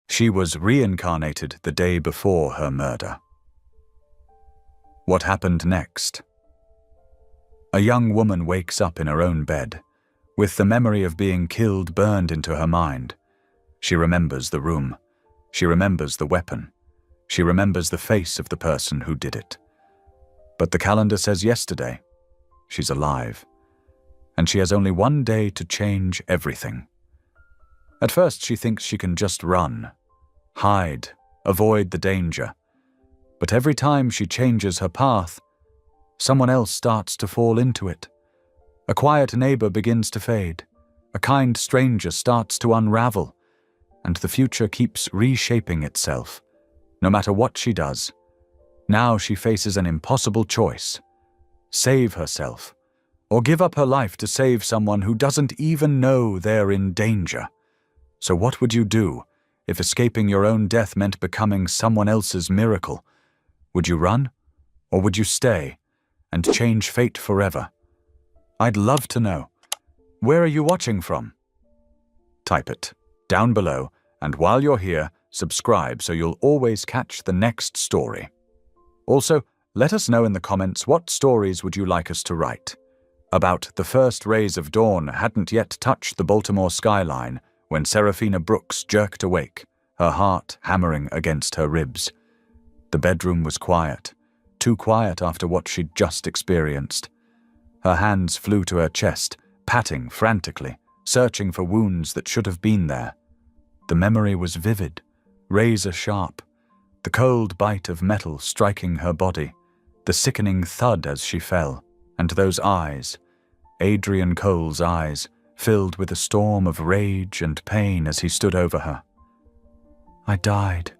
She was reincarnated the day before her murder. What happened next? A young woman wakes up in her own bed, with the memory of being killed burned into her mind. She remembers the room. She remembers the weapon. She remembers the face of the person who did it. But the calendar says yesterday. She's alive. And she has only one day to change everything. At first she thinks she can just run, hide, avoid the danger. But every time she changes her path, someone else starts to fall into it. A quiet neighbor begins to fade. A kind stranger starts to unravel. And the future keeps reshaping itself. No matter what she does, now she faces an impossible choice. Save herself, or give up her life to save someone who doesn't even know they're in danger. So what would you do if escaping your own death meant becoming someone else's miracle? Would you run, or would you stay and change fate forever? I'd love to know. Where are you watching from? Type it down below, and while you're here, subscribe so you'll always catch the next story. Also, let us know in the comments what stories would you like us to write. About the first rays of dawn hadn't yet touched the Baltimore skyline when Seraphina Brooks jerked awake, her heart hammering against her ribs. The bedroom was quiet, too quiet after what she'd just experienced. Her hands flew to her chest, patting frantically, searching for wounds that should have been there. The memory was vivid, razor sharp, the cold bite of metal striking her body, the sickening thud as she fell, and those eyes, Adrian Cole's eyes, filled with a storm of rage and pain as he stood over her. "I died,"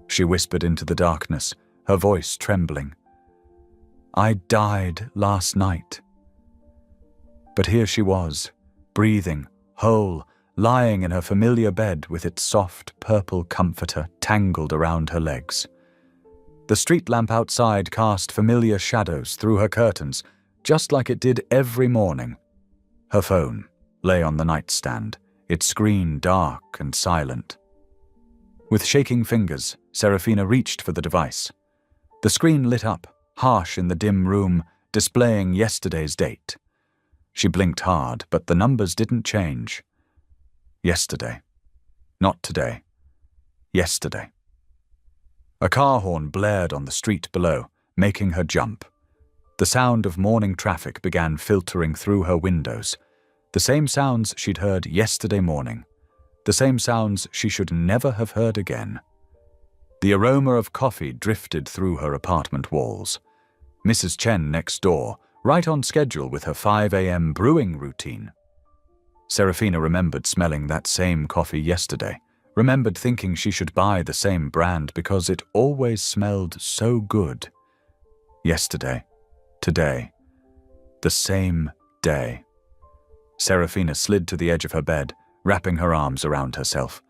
she whispered into the darkness, her voice trembling. "I died last night." But here she was, breathing, whole, lying in her familiar bed with its soft purple comforter tangled around her legs. The street lamp outside cast familiar shadows through her curtains, just like it did every morning. Her phone lay on the nightstand, its screen dark and silent. With shaking fingers, Seraphina reached for the device. The screen lit up, harsh in the dim room, displaying yesterday's date. She blinked hard, but the numbers didn't change. Yesterday. Not today. Yesterday. A car horn blared on the street below, making her jump. The sound of morning traffic began filtering through her windows. The same sounds she'd heard yesterday morning. The same sounds she should never have heard again. The aroma of coffee drifted through her apartment walls. Mrs. Chen next door, right on schedule with her 5 a.m. brewing routine. Seraphina remembered smelling that same coffee yesterday, remembered thinking she should buy the same brand because it always smelled so good. Yesterday, today, the same day. Seraphina slid to the edge of her bed, wrapping her arms around herself.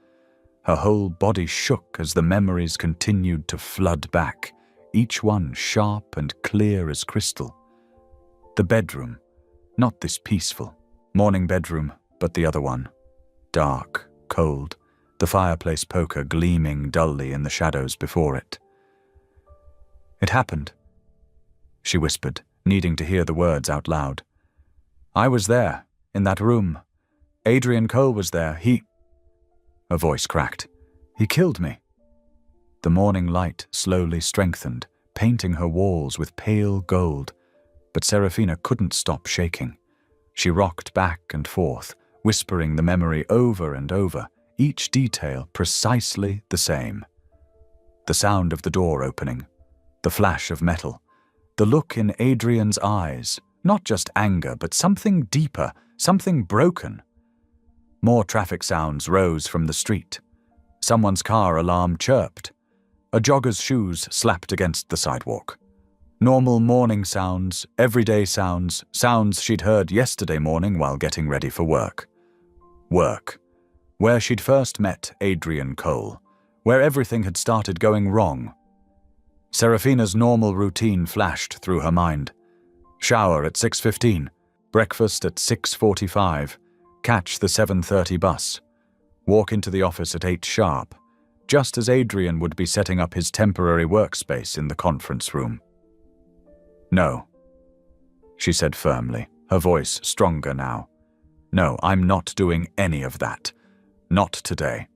Her whole body shook as the memories continued to flood back, each one sharp and clear as crystal. The bedroom, not this peaceful morning bedroom, but the other one. Dark, cold, the fireplace poker gleaming dully in the shadows before it. "It happened," she whispered, needing to hear the words out loud. "I was there, in that room. Adrian Cole was there. A voice cracked. "He killed me." The morning light slowly strengthened, painting her walls with pale gold, but Seraphina couldn't stop shaking. She rocked back and forth, whispering the memory over and over, each detail precisely the same. The sound of the door opening, the flash of metal, the look in Adrian's eyes, not just anger, but something deeper, something broken. More traffic sounds rose from the street. Someone's car alarm chirped. A jogger's shoes slapped against the sidewalk. Normal morning sounds, everyday sounds, sounds she'd heard yesterday morning while getting ready for work. Work, where she'd first met Adrian Cole, where everything had started going wrong. Seraphina's normal routine flashed through her mind. Shower at 6:15, breakfast at 6:45, catch the 7:30 bus, walk into the office at 8 sharp, just as Adrian would be setting up his temporary workspace in the conference room. "No," she said firmly, her voice stronger now. "No, I'm not doing any of that. Not today."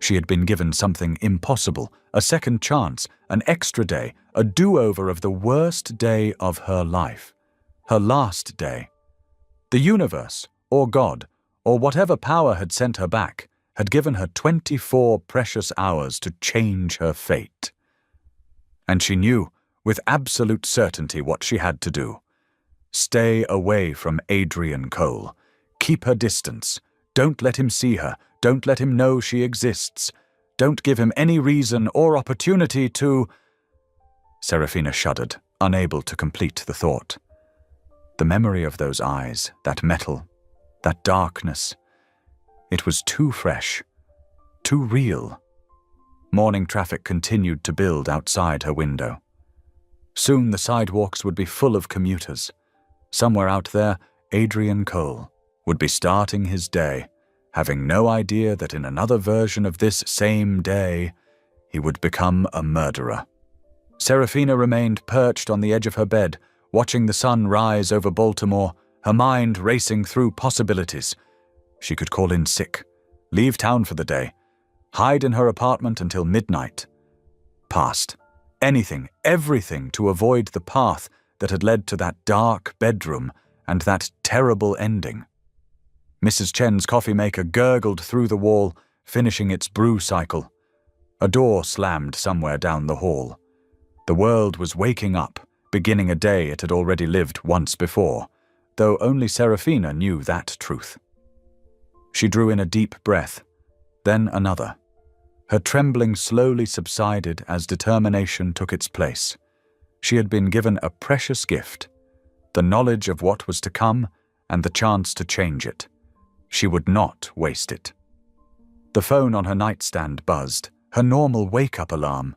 She had been given something impossible, a second chance, an extra day, a do-over of the worst day of her life. Her last day. The universe, or God, or whatever power had sent her back, had given her 24 precious hours to change her fate. And she knew, with absolute certainty, what she had to do. Stay away from Adrian Cole. Keep her distance. Don't let him see her. Don't let him know she exists. Don't give him any reason or opportunity to... Serafina shuddered, unable to complete the thought. The memory of those eyes, that metal, that darkness, it was too fresh, too real. Morning traffic continued to build outside her window. Soon the sidewalks would be full of commuters. Somewhere out there, Adrian Cole would be starting his day, having no idea that in another version of this same day, he would become a murderer. Serafina remained perched on the edge of her bed, watching the sun rise over Baltimore, her mind racing through possibilities. She could call in sick, leave town for the day, hide in her apartment until midnight. Past. Anything, everything to avoid the path that had led to that dark bedroom and that terrible ending. Mrs. Chen's coffee maker gurgled through the wall, finishing its brew cycle. A door slammed somewhere down the hall. The world was waking up, beginning a day it had already lived once before, though only Serafina knew that truth. She drew in a deep breath, then another. Her trembling slowly subsided as determination took its place. She had been given a precious gift, the knowledge of what was to come and the chance to change it. She would not waste it. The phone on her nightstand buzzed, her normal wake-up alarm.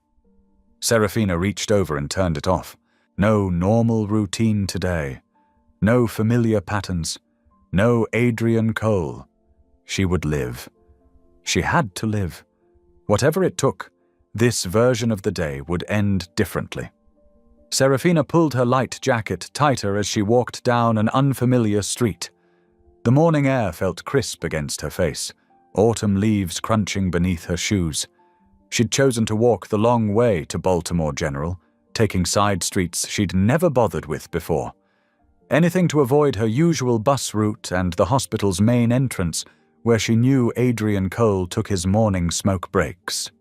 Serafina reached over and turned it off. No normal routine today. No familiar patterns. No Adrian Cole. She would live. She had to live. Whatever it took, this version of the day would end differently. Serafina pulled her light jacket tighter as she walked down an unfamiliar street. The morning air felt crisp against her face, autumn leaves crunching beneath her shoes. She'd chosen to walk the long way to Baltimore General, taking side streets she'd never bothered with before. Anything to avoid her usual bus route and the hospital's main entrance, where she knew Adrian Cole took his morning smoke breaks.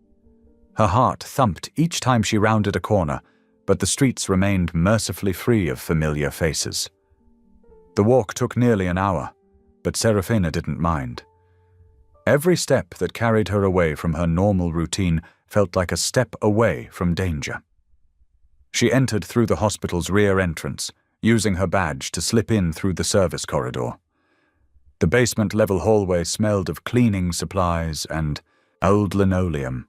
Her heart thumped each time she rounded a corner, but the streets remained mercifully free of familiar faces. The walk took nearly an hour, but Serafina didn't mind. Every step that carried her away from her normal routine felt like a step away from danger. She entered through the hospital's rear entrance, using her badge to slip in through the service corridor. The basement-level hallway smelled of cleaning supplies and old linoleum,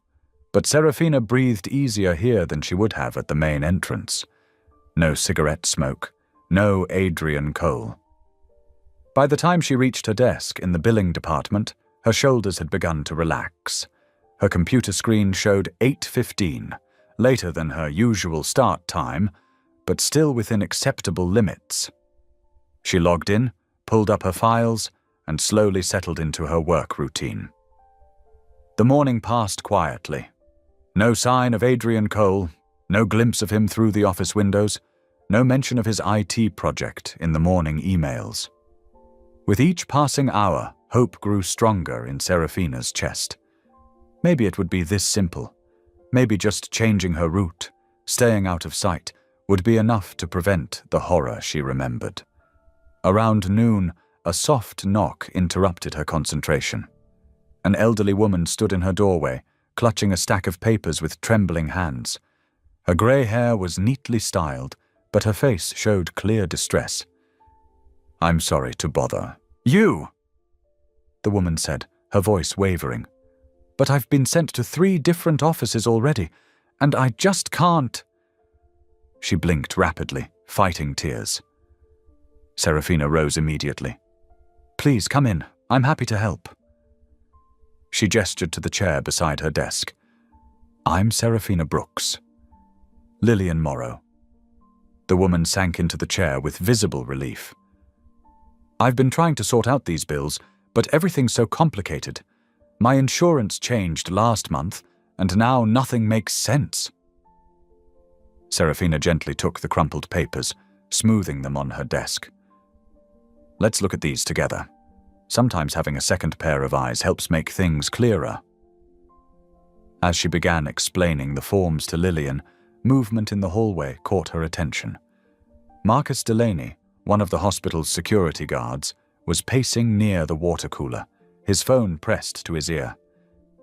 but Serafina breathed easier here than she would have at the main entrance. No cigarette smoke, no Adrian Cole. By the time she reached her desk in the billing department, her shoulders had begun to relax. Her computer screen showed 8:15, later than her usual start time, but still within acceptable limits. She logged in, pulled up her files, and slowly settled into her work routine. The morning passed quietly. No sign of Adrian Cole, no glimpse of him through the office windows, no mention of his IT project in the morning emails. With each passing hour, hope grew stronger in Serafina's chest. Maybe it would be this simple. Maybe just changing her route, staying out of sight, would be enough to prevent the horror she remembered. Around noon, a soft knock interrupted her concentration. An elderly woman stood in her doorway, clutching a stack of papers with trembling hands. Her grey hair was neatly styled, but her face showed clear distress. "I'm sorry to bother." "You!" the woman said, her voice wavering. "But I've been sent to 3 different offices already, and I just can't." She blinked rapidly, fighting tears. Serafina rose immediately. "Please, come in. I'm happy to help." She gestured to the chair beside her desk. I'm Seraphina Brooks. Lillian Morrow. The woman sank into the chair with visible relief. I've been trying to sort out these bills, but everything's so complicated. My insurance changed last month, and now nothing makes sense. Seraphina gently took the crumpled papers, smoothing them on her desk. Let's look at these together. Sometimes having a second pair of eyes helps make things clearer. As she began explaining the forms to Lillian, movement in the hallway caught her attention. Marcus Delaney, one of the hospital's security guards, was pacing near the water cooler, his phone pressed to his ear.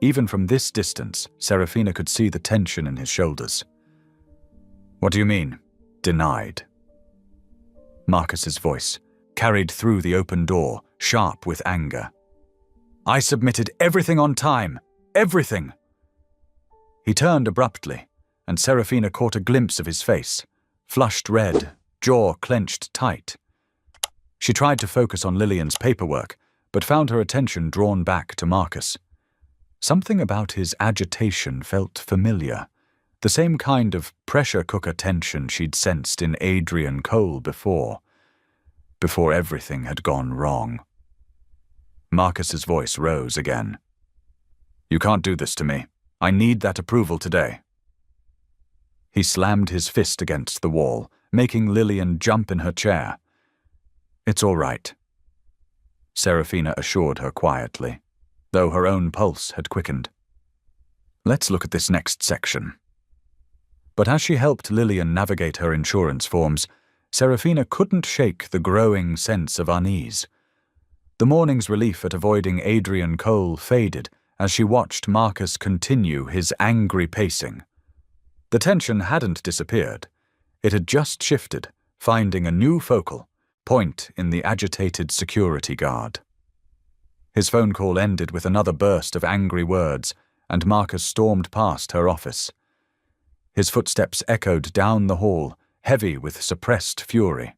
Even from this distance, Seraphina could see the tension in his shoulders. What do you mean, denied? Marcus's voice, carried through the open door, sharp with anger. I submitted everything on time. Everything! He turned abruptly, and Seraphina caught a glimpse of his face, flushed red, jaw clenched tight. She tried to focus on Lillian's paperwork, but found her attention drawn back to Marcus. Something about his agitation felt familiar, the same kind of pressure cooker tension she'd sensed in Adrian Cole before everything had gone wrong. Marcus's voice rose again. You can't do this to me. I need that approval today. He slammed his fist against the wall, making Lillian jump in her chair. It's all right, Seraphina assured her quietly, though her own pulse had quickened. Let's look at this next section. But as she helped Lillian navigate her insurance forms, Seraphina couldn't shake the growing sense of unease. The morning's relief at avoiding Adrian Cole faded as she watched Marcus continue his angry pacing. The tension hadn't disappeared. It had just shifted, finding a new focal point in the agitated security guard. His phone call ended with another burst of angry words, and Marcus stormed past her office. His footsteps echoed down the hall, heavy with suppressed fury.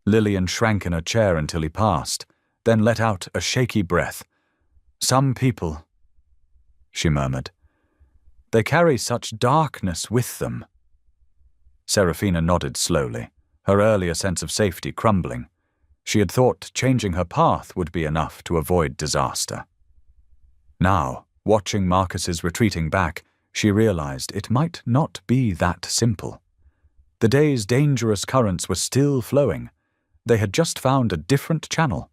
Lillian shrank in her chair until he passed, then let out a shaky breath. Some people, she murmured. They carry such darkness with them. Seraphina nodded slowly, her earlier sense of safety crumbling. She had thought changing her path would be enough to avoid disaster. Now, watching Marcus's retreating back, she realized it might not be that simple. The day's dangerous currents were still flowing. They had just found a different channel.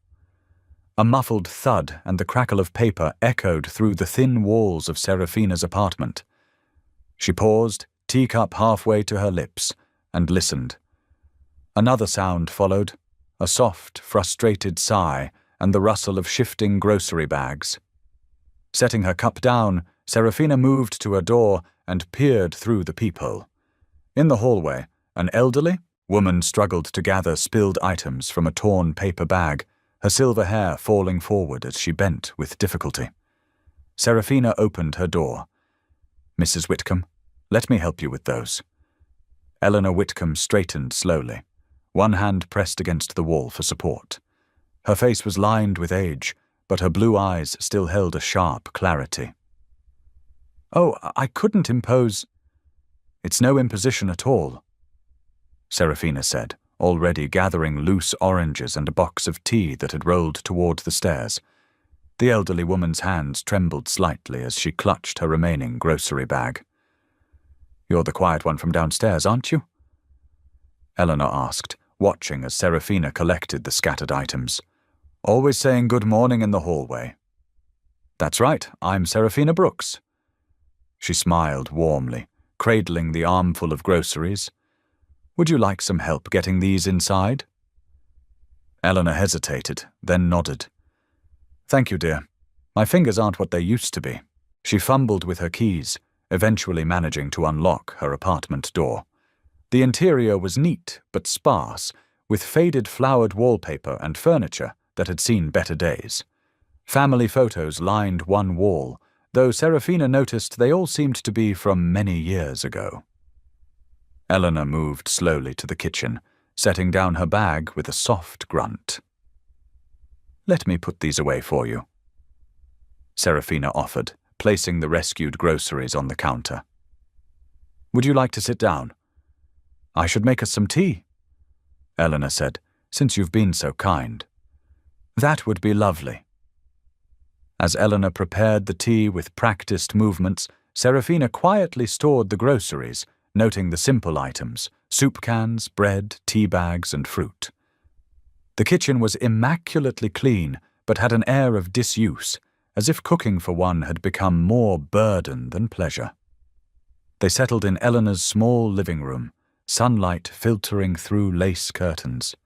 A muffled thud and the crackle of paper echoed through the thin walls of Seraphina's apartment. She paused, teacup halfway to her lips, and listened. Another sound followed, a soft, frustrated sigh and the rustle of shifting grocery bags. Setting her cup down, Seraphina moved to her door and peered through the peephole. In the hallway, an elderly woman struggled to gather spilled items from a torn paper bag, her silver hair falling forward as she bent with difficulty. Seraphina opened her door. Mrs. Whitcomb, let me help you with those. Eleanor Whitcomb straightened slowly, one hand pressed against the wall for support. Her face was lined with age, but her blue eyes still held a sharp clarity. Oh, I couldn't impose. It's no imposition at all, Seraphina said, already gathering loose oranges and a box of tea that had rolled toward the stairs. The elderly woman's hands trembled slightly as she clutched her remaining grocery bag. You're the quiet one from downstairs, aren't you? Eleanor asked, watching as Seraphina collected the scattered items. Always saying good morning in the hallway. That's right, I'm Seraphina Brooks. She smiled warmly, cradling the armful of groceries. Would you like some help getting these inside? Eleanor hesitated, then nodded. Thank you, dear. My fingers aren't what they used to be. She fumbled with her keys, eventually managing to unlock her apartment door. The interior was neat but sparse, with faded flowered wallpaper and furniture that had seen better days. Family photos lined one wall, though Seraphina noticed they all seemed to be from many years ago. Eleanor moved slowly to the kitchen, setting down her bag with a soft grunt. Let me put these away for you. Serafina offered, placing the rescued groceries on the counter. Would you like to sit down? I should make us some tea, Eleanor said, since you've been so kind. That would be lovely. As Eleanor prepared the tea with practiced movements, Serafina quietly stored the groceries, noting the simple items, soup cans, bread, tea bags, and fruit. The kitchen was immaculately clean, but had an air of disuse, as if cooking for one had become more burden than pleasure. They settled in Eleanor's small living room, sunlight filtering through lace curtains.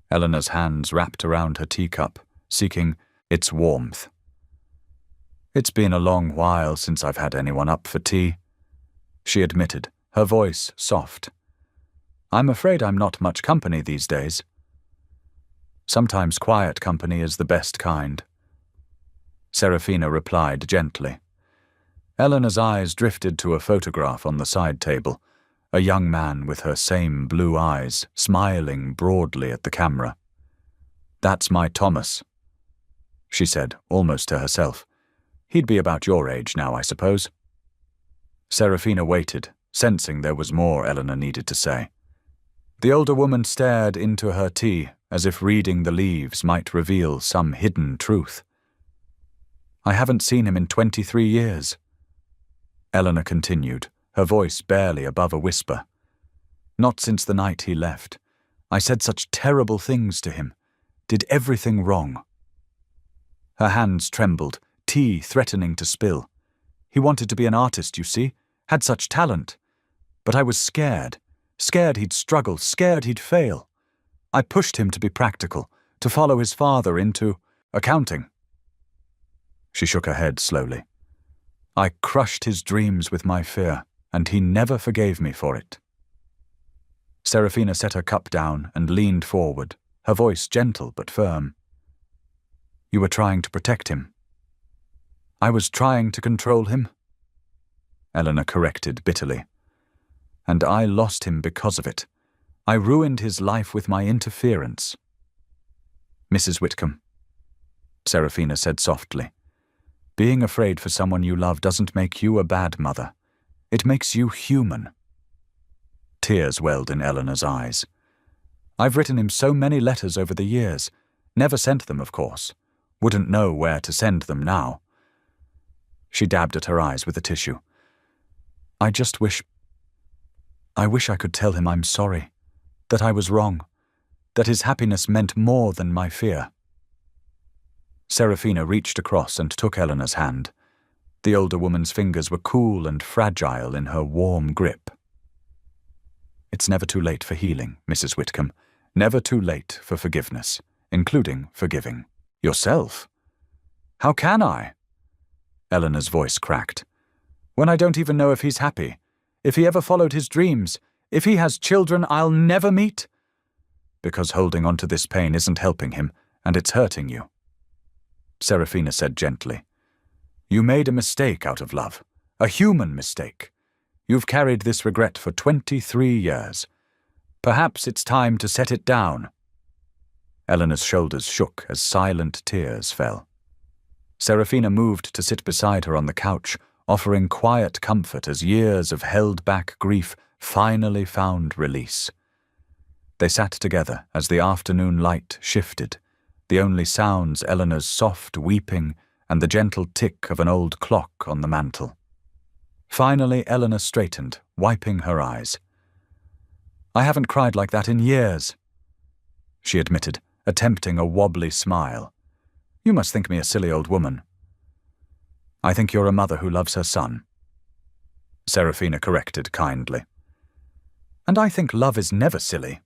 Eleanor's hands wrapped around her teacup, seeking its warmth. It's been a long while since I've had anyone up for tea, she admitted, her voice soft. I'm afraid I'm not much company these days. Sometimes quiet company is the best kind. Serafina replied gently. Eleanor's eyes drifted to a photograph on the side table, a young man with her same blue eyes, smiling broadly at the camera. That's my Thomas, she said, almost to herself. He'd be about your age now, I suppose. Serafina waited, sensing there was more Eleanor needed to say. The older woman stared into her tea, as if reading the leaves might reveal some hidden truth. I haven't seen him in 23 years. Eleanor continued, her voice barely above a whisper. Not since the night he left. I said such terrible things to him. Did everything wrong. Her hands trembled, tea threatening to spill. He wanted to be an artist, you see, had such talent. But I was scared. Scared he'd struggle, scared he'd fail. I pushed him to be practical, to follow his father into accounting. She shook her head slowly. I crushed his dreams with my fear, and he never forgave me for it. Serafina set her cup down and leaned forward, her voice gentle but firm. You were trying to protect him. I was trying to control him, Eleanor corrected bitterly. And I lost him because of it. I ruined his life with my interference. Mrs. Whitcomb, Serafina said softly, being afraid for someone you love doesn't make you a bad mother. It makes you human. Tears welled in Eleanor's eyes. I've written him so many letters over the years. Never sent them, of course. Wouldn't know where to send them now. She dabbed at her eyes with a tissue. I wish I could tell him I'm sorry, that I was wrong, that his happiness meant more than my fear. Serafina reached across and took Eleanor's hand. The older woman's fingers were cool and fragile in her warm grip. It's never too late for healing, Mrs. Whitcomb. Never too late for forgiveness, including forgiving yourself. How can I? Eleanor's voice cracked. When I don't even know if he's happy, if he ever followed his dreams, if he has children I'll never meet? Because holding on to this pain isn't helping him, and it's hurting you. Serafina said gently. You made a mistake out of love, a human mistake. You've carried this regret for 23 years. Perhaps it's time to set it down. Eleanor's shoulders shook as silent tears fell. Serafina moved to sit beside her on the couch, offering quiet comfort as years of held-back grief finally found release. They sat together as the afternoon light shifted, the only sounds Eleanor's soft weeping and the gentle tick of an old clock on the mantel. Finally, Eleanor straightened, wiping her eyes. I haven't cried like that in years, she admitted, attempting a wobbly smile. You must think me a silly old woman. I think you're a mother who loves her son, Serafina corrected kindly. And I think love is never silly.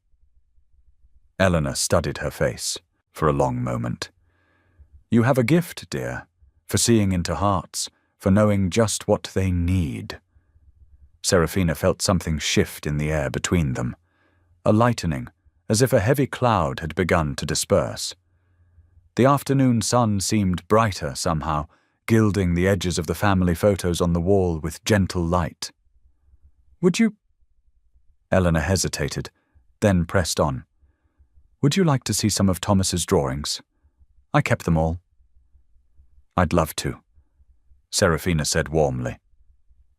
Eleanor studied her face for a long moment. You have a gift, dear, for seeing into hearts, for knowing just what they need. Serafina felt something shift in the air between them, a lightening, as if a heavy cloud had begun to disperse. The afternoon sun seemed brighter somehow, gilding the edges of the family photos on the wall with gentle light. Would you? Eleanor hesitated, then pressed on. Would you like to see some of Thomas's drawings? I kept them all. I'd love to. Serafina said warmly.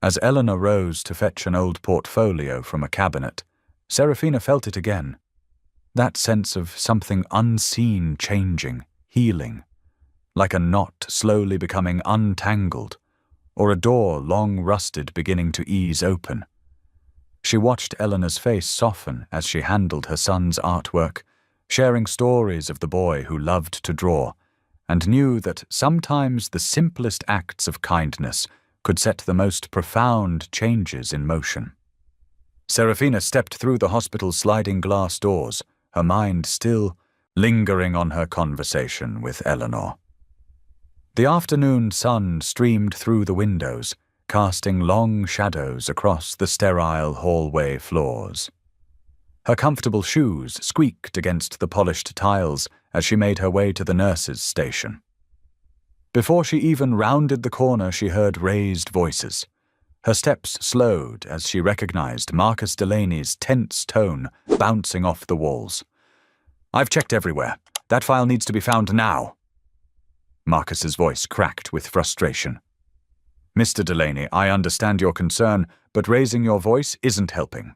As Eleanor rose to fetch an old portfolio from a cabinet, Serafina felt it again. That sense of something unseen changing, healing, like a knot slowly becoming untangled, or a door long rusted beginning to ease open. She watched Eleanor's face soften as she handled her son's artwork, sharing stories of the boy who loved to draw, and knew that sometimes the simplest acts of kindness could set the most profound changes in motion. Serafina stepped through the hospital's sliding glass doors, her mind still lingering on her conversation with Eleanor. The afternoon sun streamed through the windows, casting long shadows across the sterile hallway floors. Her comfortable shoes squeaked against the polished tiles as she made her way to the nurse's station. Before she even rounded the corner, she heard raised voices. Her steps slowed as she recognized Marcus Delaney's tense tone bouncing off the walls. "I've checked everywhere. That file needs to be found now." Marcus's voice cracked with frustration. "Mr. Delaney, I understand your concern, but raising your voice isn't helping."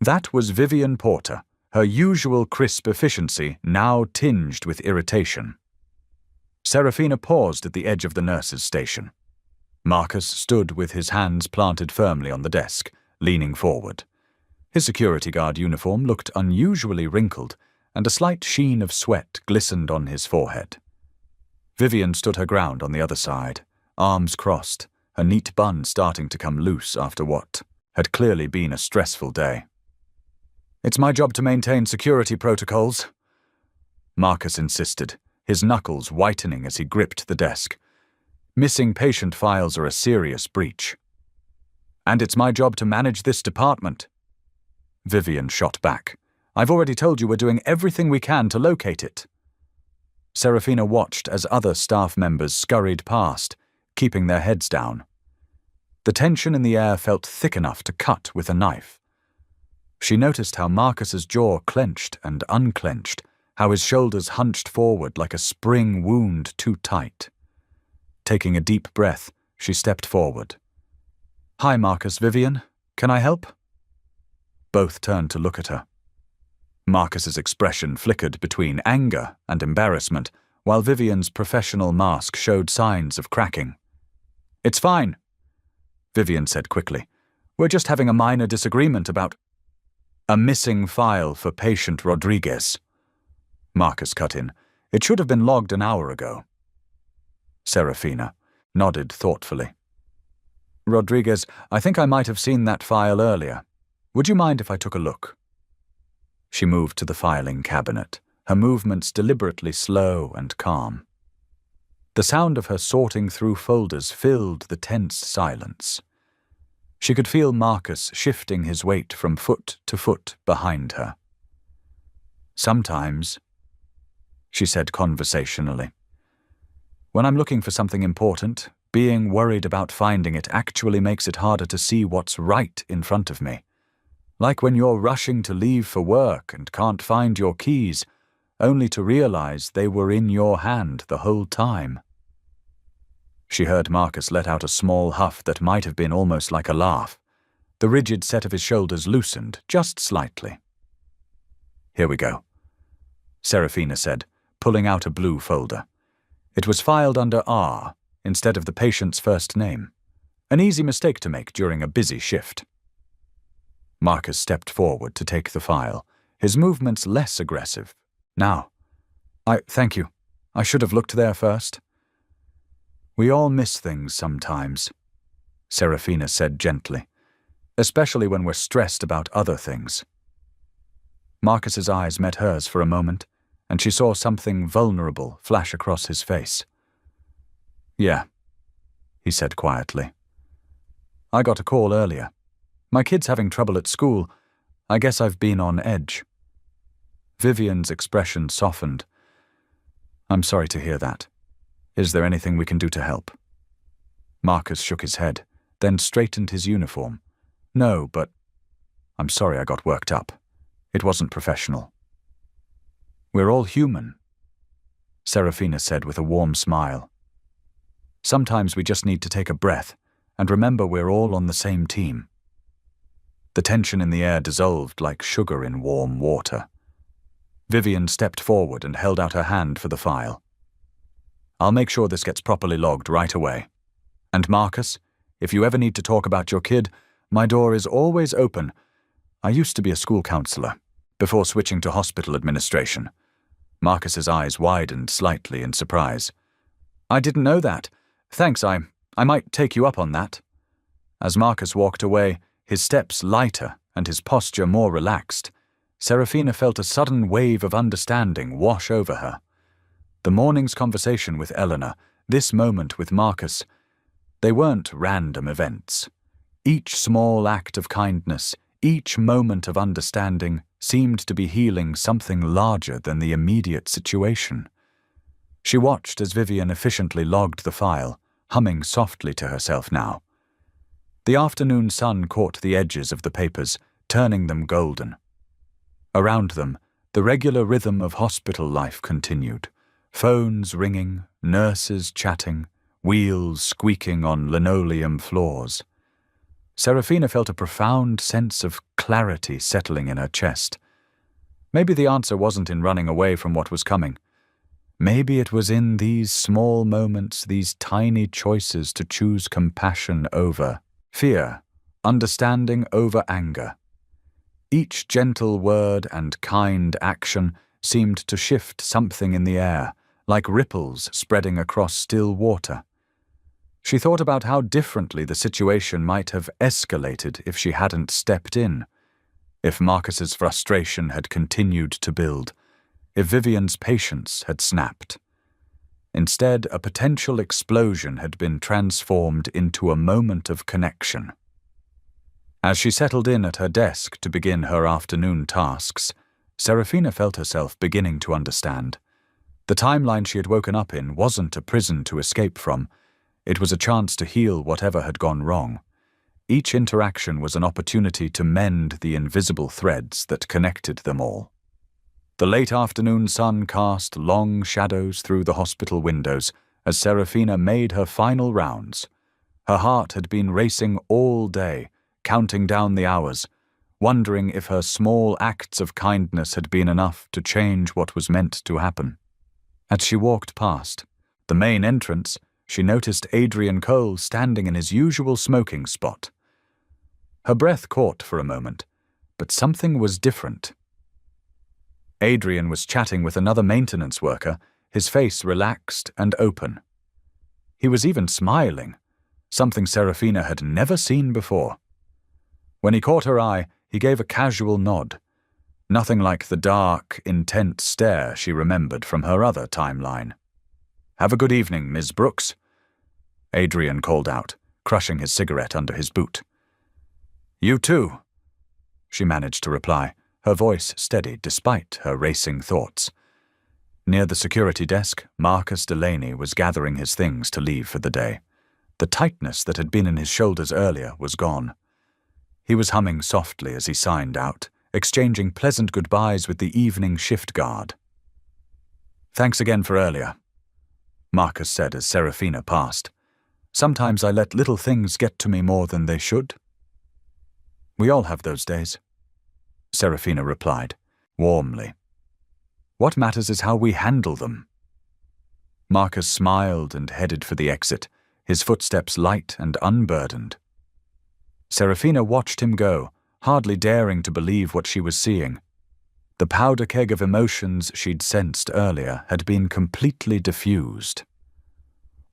That was Vivian Porter, her usual crisp efficiency now tinged with irritation. Serafina paused at the edge of the nurse's station. Marcus stood with his hands planted firmly on the desk, leaning forward. His security guard uniform looked unusually wrinkled, and a slight sheen of sweat glistened on his forehead. Vivian stood her ground on the other side, arms crossed, her neat bun starting to come loose after what had clearly been a stressful day. "It's my job to maintain security protocols," Marcus insisted, his knuckles whitening as he gripped the desk. "Missing patient files are a serious breach." "And it's my job to manage this department," Vivian shot back. "I've already told you we're doing everything we can to locate it." Serafina watched as other staff members scurried past, keeping their heads down. The tension in the air felt thick enough to cut with a knife. She noticed how Marcus's jaw clenched and unclenched, how his shoulders hunched forward like a spring wound too tight. Taking a deep breath, she stepped forward. "Hi, Marcus, Vivian. Can I help?" Both turned to look at her. Marcus's expression flickered between anger and embarrassment, while Vivian's professional mask showed signs of cracking. "It's fine," Vivian said quickly. "We're just having a minor disagreement about a missing file for patient Rodriguez." Marcus cut in. "It should have been logged an hour ago." Serafina nodded thoughtfully. "Rodriguez, I think I might have seen that file earlier. Would you mind if I took a look?" She moved to the filing cabinet, her movements deliberately slow and calm. The sound of her sorting through folders filled the tense silence. She could feel Marcus shifting his weight from foot to foot behind her. "Sometimes," she said conversationally, "when I'm looking for something important, being worried about finding it actually makes it harder to see what's right in front of me. Like when you're rushing to leave for work and can't find your keys, only to realize they were in your hand the whole time." She heard Marcus let out a small huff that might have been almost like a laugh. The rigid set of his shoulders loosened, just slightly. "Here we go," Serafina said, pulling out a blue folder. It was filed under R instead of the patient's first name. An easy mistake to make during a busy shift. Marcus stepped forward to take the file, his movements less aggressive. "Now. Thank you. I should have looked there first." "We all miss things sometimes," Serafina said gently, "especially when we're stressed about other things." Marcus's eyes met hers for a moment, and she saw something vulnerable flash across his face. "Yeah," he said quietly. "I got a call earlier. My kid's having trouble at school. I guess I've been on edge." Vivian's expression softened. "I'm sorry to hear that. Is there anything we can do to help?" Marcus shook his head, then straightened his uniform. "No, but I'm sorry I got worked up. It wasn't professional." "We're all human," Serafina said with a warm smile. Sometimes we just need to take a breath and remember we're all on the same team. The tension in the air dissolved like sugar in warm water. Vivian stepped forward and held out her hand for the file. I'll make sure this gets properly logged right away. And Marcus, if you ever need to talk about your kid, my door is always open. I used to be a school counselor, before switching to hospital administration. Marcus's eyes widened slightly in surprise. I didn't know that. Thanks, I might take you up on that. As Marcus walked away, his steps lighter and his posture more relaxed, Serafina felt a sudden wave of understanding wash over her. The morning's conversation with Eleanor, this moment with Marcus, they weren't random events. Each small act of kindness, each moment of understanding seemed to be healing something larger than the immediate situation. She watched as Vivian efficiently logged the file, humming softly to herself now. The afternoon sun caught the edges of the papers, turning them golden. Around them, the regular rhythm of hospital life continued. Phones ringing, nurses chatting, wheels squeaking on linoleum floors. Serafina felt a profound sense of clarity settling in her chest. Maybe the answer wasn't in running away from what was coming. Maybe it was in these small moments, these tiny choices to choose compassion over fear, understanding over anger. Each gentle word and kind action seemed to shift something in the air, like ripples spreading across still water. She thought about how differently the situation might have escalated if she hadn't stepped in, if Marcus's frustration had continued to build, if Vivian's patience had snapped. Instead, a potential explosion had been transformed into a moment of connection. As she settled in at her desk to begin her afternoon tasks, Serafina felt herself beginning to understand. The timeline she had woken up in wasn't a prison to escape from. It was a chance to heal whatever had gone wrong. Each interaction was an opportunity to mend the invisible threads that connected them all. The late afternoon sun cast long shadows through the hospital windows as Serafina made her final rounds. Her heart had been racing all day, counting down the hours, wondering if her small acts of kindness had been enough to change what was meant to happen. As she walked past the main entrance, she noticed Adrian Cole standing in his usual smoking spot. Her breath caught for a moment, but something was different. Adrian was chatting with another maintenance worker, his face relaxed and open. He was even smiling, something Serafina had never seen before. When he caught her eye, he gave a casual nod, nothing like the dark, intense stare she remembered from her other timeline. "Have a good evening, Ms. Brooks," Adrian called out, crushing his cigarette under his boot. "You too," she managed to reply, her voice steady despite her racing thoughts. Near the security desk, Marcus Delaney was gathering his things to leave for the day. The tightness that had been in his shoulders earlier was gone. He was humming softly as he signed out, exchanging pleasant goodbyes with the evening shift guard. "Thanks again for earlier," Marcus said as Serafina passed. "Sometimes I let little things get to me more than they should." "We all have those days," Serafina replied, warmly. "What matters is how we handle them." Marcus smiled and headed for the exit, his footsteps light and unburdened. Serafina watched him go, hardly daring to believe what she was seeing. The powder keg of emotions she'd sensed earlier had been completely diffused.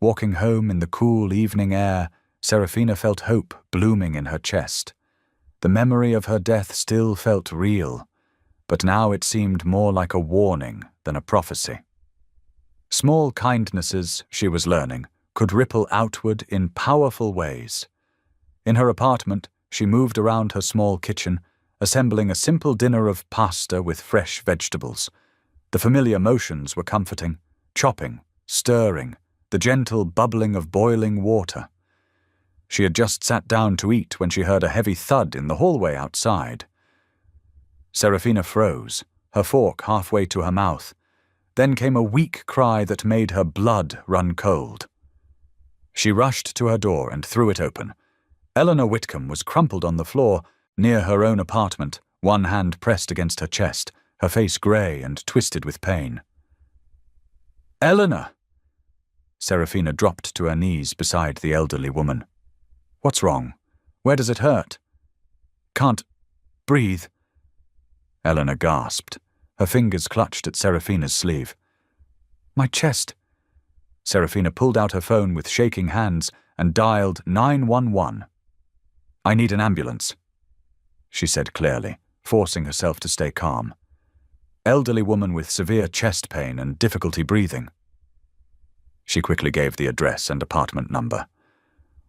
Walking home in the cool evening air, Serafina felt hope blooming in her chest. The memory of her death still felt real, but now it seemed more like a warning than a prophecy. Small kindnesses, she was learning, could ripple outward in powerful ways. In her apartment, she moved around her small kitchen, assembling a simple dinner of pasta with fresh vegetables. The familiar motions were comforting, chopping, stirring, the gentle bubbling of boiling water. She had just sat down to eat when she heard a heavy thud in the hallway outside. Serafina froze, her fork halfway to her mouth. Then came a weak cry that made her blood run cold. She rushed to her door and threw it open. Eleanor Whitcomb was crumpled on the floor near her own apartment, one hand pressed against her chest, her face grey and twisted with pain. "Eleanor!" Serafina dropped to her knees beside the elderly woman. "What's wrong? Where does it hurt?" "Can't breathe." Eleanor gasped. Her fingers clutched at Serafina's sleeve. "My chest." Serafina pulled out her phone with shaking hands and dialed 911. "I need an ambulance," she said clearly, forcing herself to stay calm. "Elderly woman with severe chest pain and difficulty breathing." She quickly gave the address and apartment number.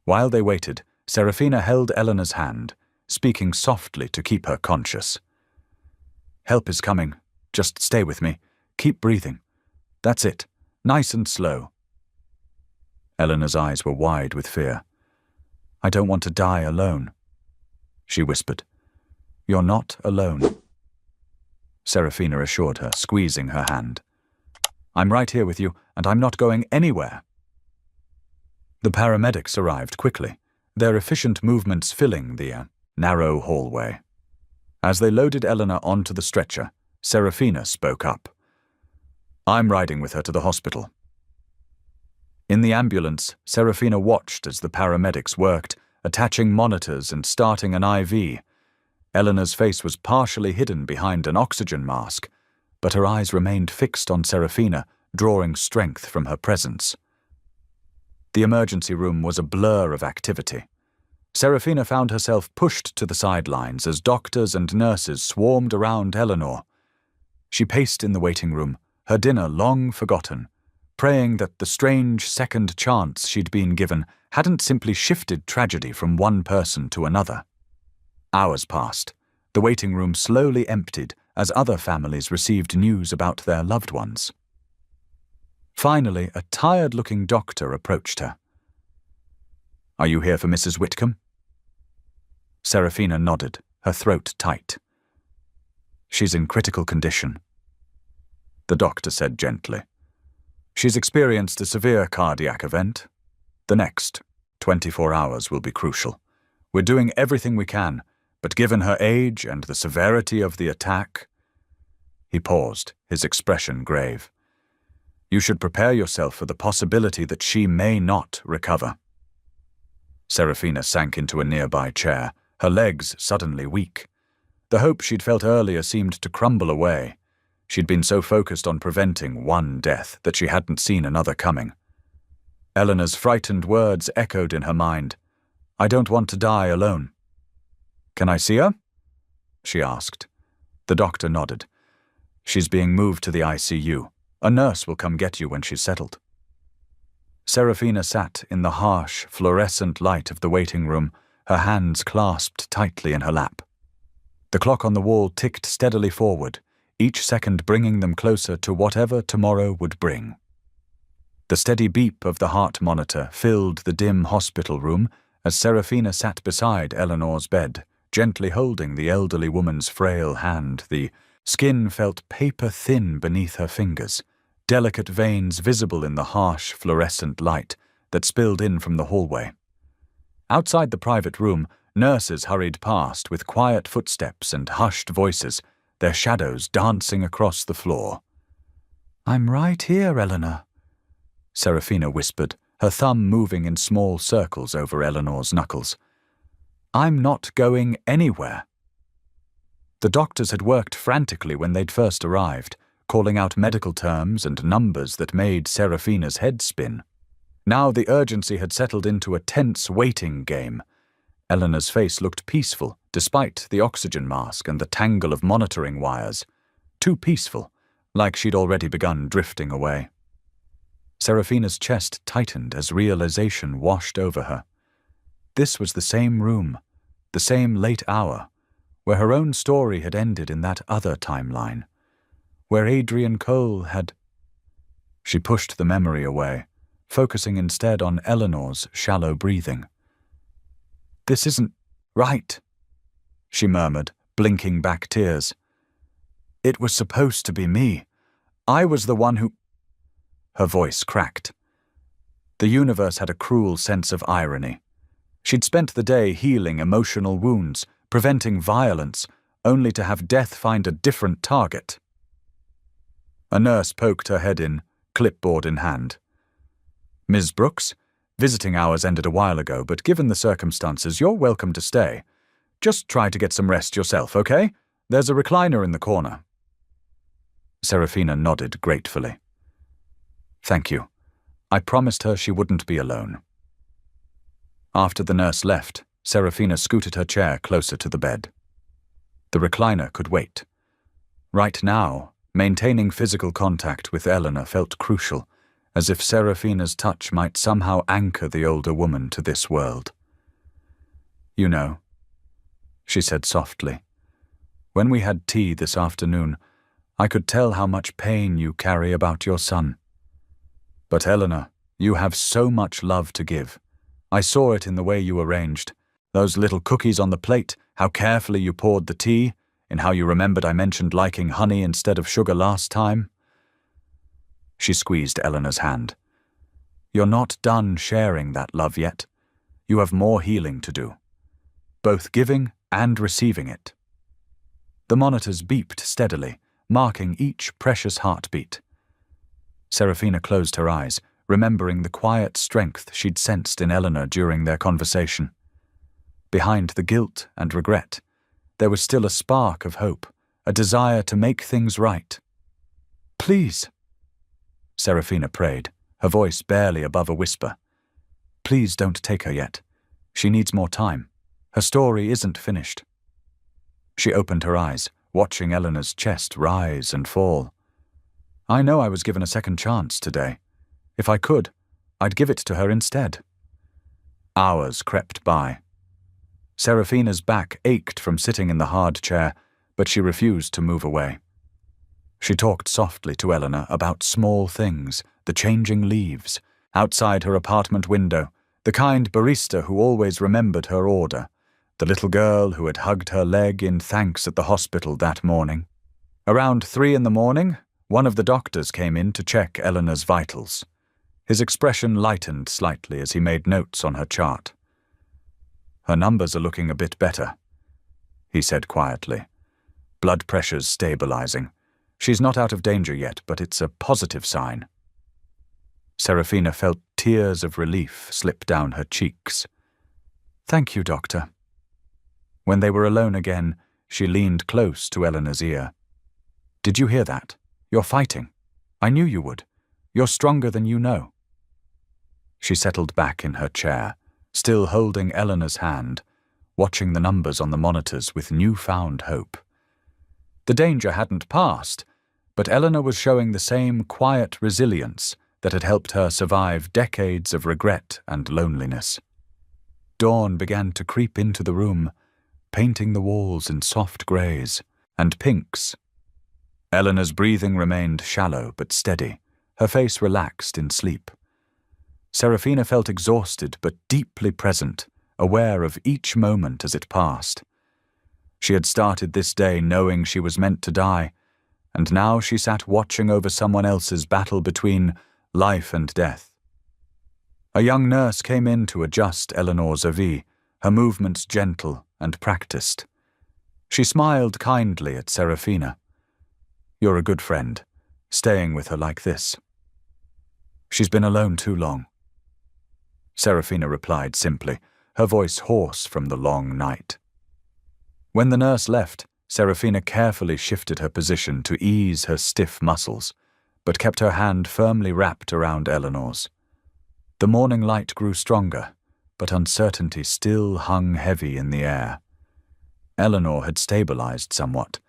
While they waited, Serafina held Eleanor's hand, speaking softly to keep her conscious. "Help is coming. Just stay with me. Keep breathing. That's it. Nice and slow." Eleanor's eyes were wide with fear. "I don't want to die alone," she whispered. "You're not alone," Serafina assured her, squeezing her hand. "I'm right here with you, and I'm not going anywhere." The paramedics arrived quickly, their efficient movements filling the narrow hallway. As they loaded Eleanor onto the stretcher, Serafina spoke up. "I'm riding with her to the hospital." In the ambulance, Serafina watched as the paramedics worked, attaching monitors and starting an IV. Eleanor's face was partially hidden behind an oxygen mask, but her eyes remained fixed on Serafina, drawing strength from her presence. The emergency room was a blur of activity. Serafina found herself pushed to the sidelines as doctors and nurses swarmed around Eleanor. She paced in the waiting room, her dinner long forgotten, praying that the strange second chance she'd been given hadn't simply shifted tragedy from one person to another. Hours passed. The waiting room slowly emptied as other families received news about their loved ones. Finally, a tired-looking doctor approached her. "Are you here for Mrs. Whitcomb?" Serafina nodded, her throat tight. "She's in critical condition," the doctor said gently. "She's experienced a severe cardiac event. The next 24 hours will be crucial. We're doing everything we can, but given her age and the severity of the attack—" He paused, his expression grave. "You should prepare yourself for the possibility that she may not recover." Serafina sank into a nearby chair, her legs suddenly weak. The hope she'd felt earlier seemed to crumble away. She'd been so focused on preventing one death that she hadn't seen another coming. Eleanor's frightened words echoed in her mind. "I don't want to die alone." "Can I see her?" she asked. The doctor nodded. "She's being moved to the ICU. A nurse will come get you when she's settled." Serafina sat in the harsh, fluorescent light of the waiting room, her hands clasped tightly in her lap. The clock on the wall ticked steadily forward, each second bringing them closer to whatever tomorrow would bring. The steady beep of the heart monitor filled the dim hospital room as Serafina sat beside Eleanor's bed, gently holding the elderly woman's frail hand. The skin felt paper-thin beneath her fingers, delicate veins visible in the harsh fluorescent light that spilled in from the hallway. Outside the private room, nurses hurried past with quiet footsteps and hushed voices, their shadows dancing across the floor. "I'm right here, Eleanor," Serafina whispered, her thumb moving in small circles over Eleanor's knuckles. "I'm not going anywhere." The doctors had worked frantically when they'd first arrived, calling out medical terms and numbers that made Serafina's head spin. Now the urgency had settled into a tense waiting game. Eleanor's face looked peaceful, despite the oxygen mask and the tangle of monitoring wires. Too peaceful, like she'd already begun drifting away. Serafina's chest tightened as realization washed over her. This was the same room, the same late hour, where her own story had ended in that other timeline, where Adrian Cole had... She pushed the memory away, focusing instead on Eleanor's shallow breathing. "This isn't right," she murmured, blinking back tears. "It was supposed to be me. I was the one who..." Her voice cracked. The universe had a cruel sense of irony. She'd spent the day healing emotional wounds, preventing violence, only to have death find a different target. A nurse poked her head in, clipboard in hand. "Ms. Brooks, visiting hours ended a while ago, but given the circumstances, you're welcome to stay. Just try to get some rest yourself, okay? There's a recliner in the corner." Serafina nodded gratefully. "Thank you. I promised her she wouldn't be alone." After the nurse left, Serafina scooted her chair closer to the bed. The recliner could wait. Right now, maintaining physical contact with Eleanor felt crucial, as if Serafina's touch might somehow anchor the older woman to this world. "You know," she said softly, "when we had tea this afternoon, I could tell how much pain you carry about your son. But Eleanor, you have so much love to give. I saw it in the way you arranged. Those little cookies on the plate, how carefully you poured the tea, in how you remembered I mentioned liking honey instead of sugar last time." She squeezed Eleanor's hand. "You're not done sharing that love yet. You have more healing to do, both giving and receiving it." The monitors beeped steadily, marking each precious heartbeat. Serafina closed her eyes, remembering the quiet strength she'd sensed in Eleanor during their conversation. Behind the guilt and regret, there was still a spark of hope, a desire to make things right. "Please," Serafina prayed, her voice barely above a whisper. "Please don't take her yet. She needs more time. Her story isn't finished." She opened her eyes, watching Eleanor's chest rise and fall. "I know I was given a second chance today. If I could, I'd give it to her instead." Hours crept by. Serafina's back ached from sitting in the hard chair, but she refused to move away. She talked softly to Eleanor about small things, the changing leaves, outside her apartment window, the kind barista who always remembered her order, the little girl who had hugged her leg in thanks at the hospital that morning. Around 3 a.m, one of the doctors came in to check Eleanor's vitals. His expression lightened slightly as he made notes on her chart. "Her numbers are looking a bit better," he said quietly. "Blood pressure's stabilizing. She's not out of danger yet, but it's a positive sign." Serafina felt tears of relief slip down her cheeks. "Thank you, Doctor." When they were alone again, she leaned close to Eleanor's ear. "Did you hear that? You're fighting. I knew you would. You're stronger than you know." She settled back in her chair, still holding Eleanor's hand, watching the numbers on the monitors with newfound hope. The danger hadn't passed, but Eleanor was showing the same quiet resilience that had helped her survive decades of regret and loneliness. Dawn began to creep into the room, painting the walls in soft greys and pinks. Eleanor's breathing remained shallow but steady, her face relaxed in sleep. Serafina felt exhausted but deeply present, aware of each moment as it passed. She had started this day knowing she was meant to die, and now she sat watching over someone else's battle between life and death. A young nurse came in to adjust Eleanor's IV, her movements gentle and practiced. She smiled kindly at Serafina. "You're a good friend, staying with her like this." "She's been alone too long," Serafina replied simply, her voice hoarse from the long night. When the nurse left, Serafina carefully shifted her position to ease her stiff muscles, but kept her hand firmly wrapped around Eleanor's. The morning light grew stronger, but uncertainty still hung heavy in the air. Eleanor had stabilized somewhat,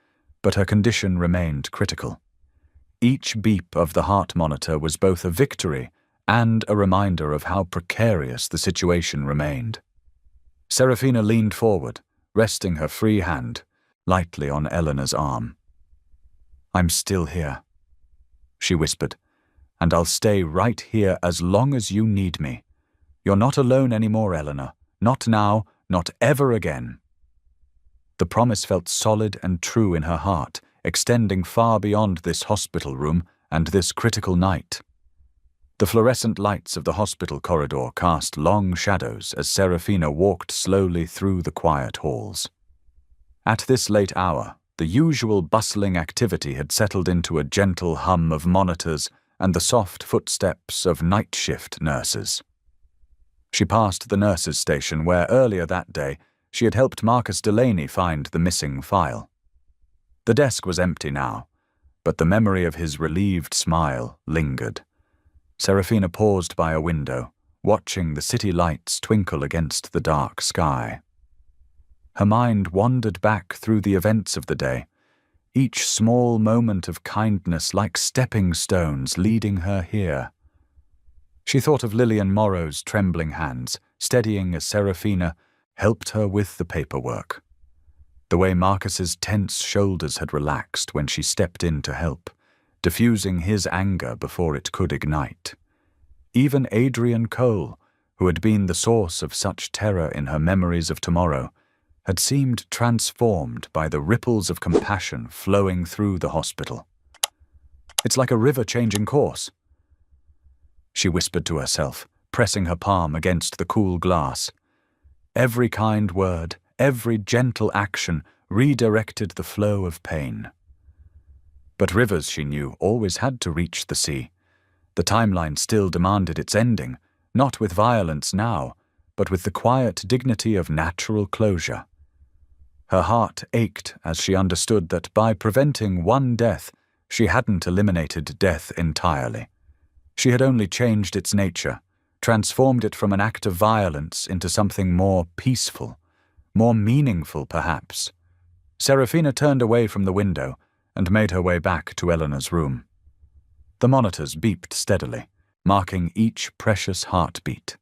but her condition remained critical. Each beep of the heart monitor was both a victory and a reminder of how precarious the situation remained. Serafina leaned forward, resting her free hand lightly on Eleanor's arm. "I'm still here," she whispered, "and I'll stay right here as long as you need me. You're not alone anymore, Eleanor. Not now, not ever again." The promise felt solid and true in her heart, extending far beyond this hospital room and this critical night. The fluorescent lights of the hospital corridor cast long shadows as Serafina walked slowly through the quiet halls. At this late hour, the usual bustling activity had settled into a gentle hum of monitors and the soft footsteps of night shift nurses. She passed the nurses' station where earlier that day she had helped Marcus Delaney find the missing file. The desk was empty now, but the memory of his relieved smile lingered. Serafina paused by a window, watching the city lights twinkle against the dark sky. Her mind wandered back through the events of the day, each small moment of kindness like stepping stones leading her here. She thought of Lillian Morrow's trembling hands, steadying as Serafina helped her with the paperwork. The way Marcus's tense shoulders had relaxed when she stepped in to help, diffusing his anger before it could ignite. Even Adrian Cole, who had been the source of such terror in her memories of tomorrow, had seemed transformed by the ripples of compassion flowing through the hospital. "It's like a river changing course," she whispered to herself, pressing her palm against the cool glass. Every kind word, every gentle action redirected the flow of pain. But rivers, she knew, always had to reach the sea. The timeline still demanded its ending, not with violence now, but with the quiet dignity of natural closure. Her heart ached as she understood that by preventing one death, she hadn't eliminated death entirely. She had only changed its nature, transformed it from an act of violence into something more peaceful, more meaningful perhaps. Serafina turned away from the window and made her way back to Eleanor's room. The monitors beeped steadily, marking each precious heartbeat.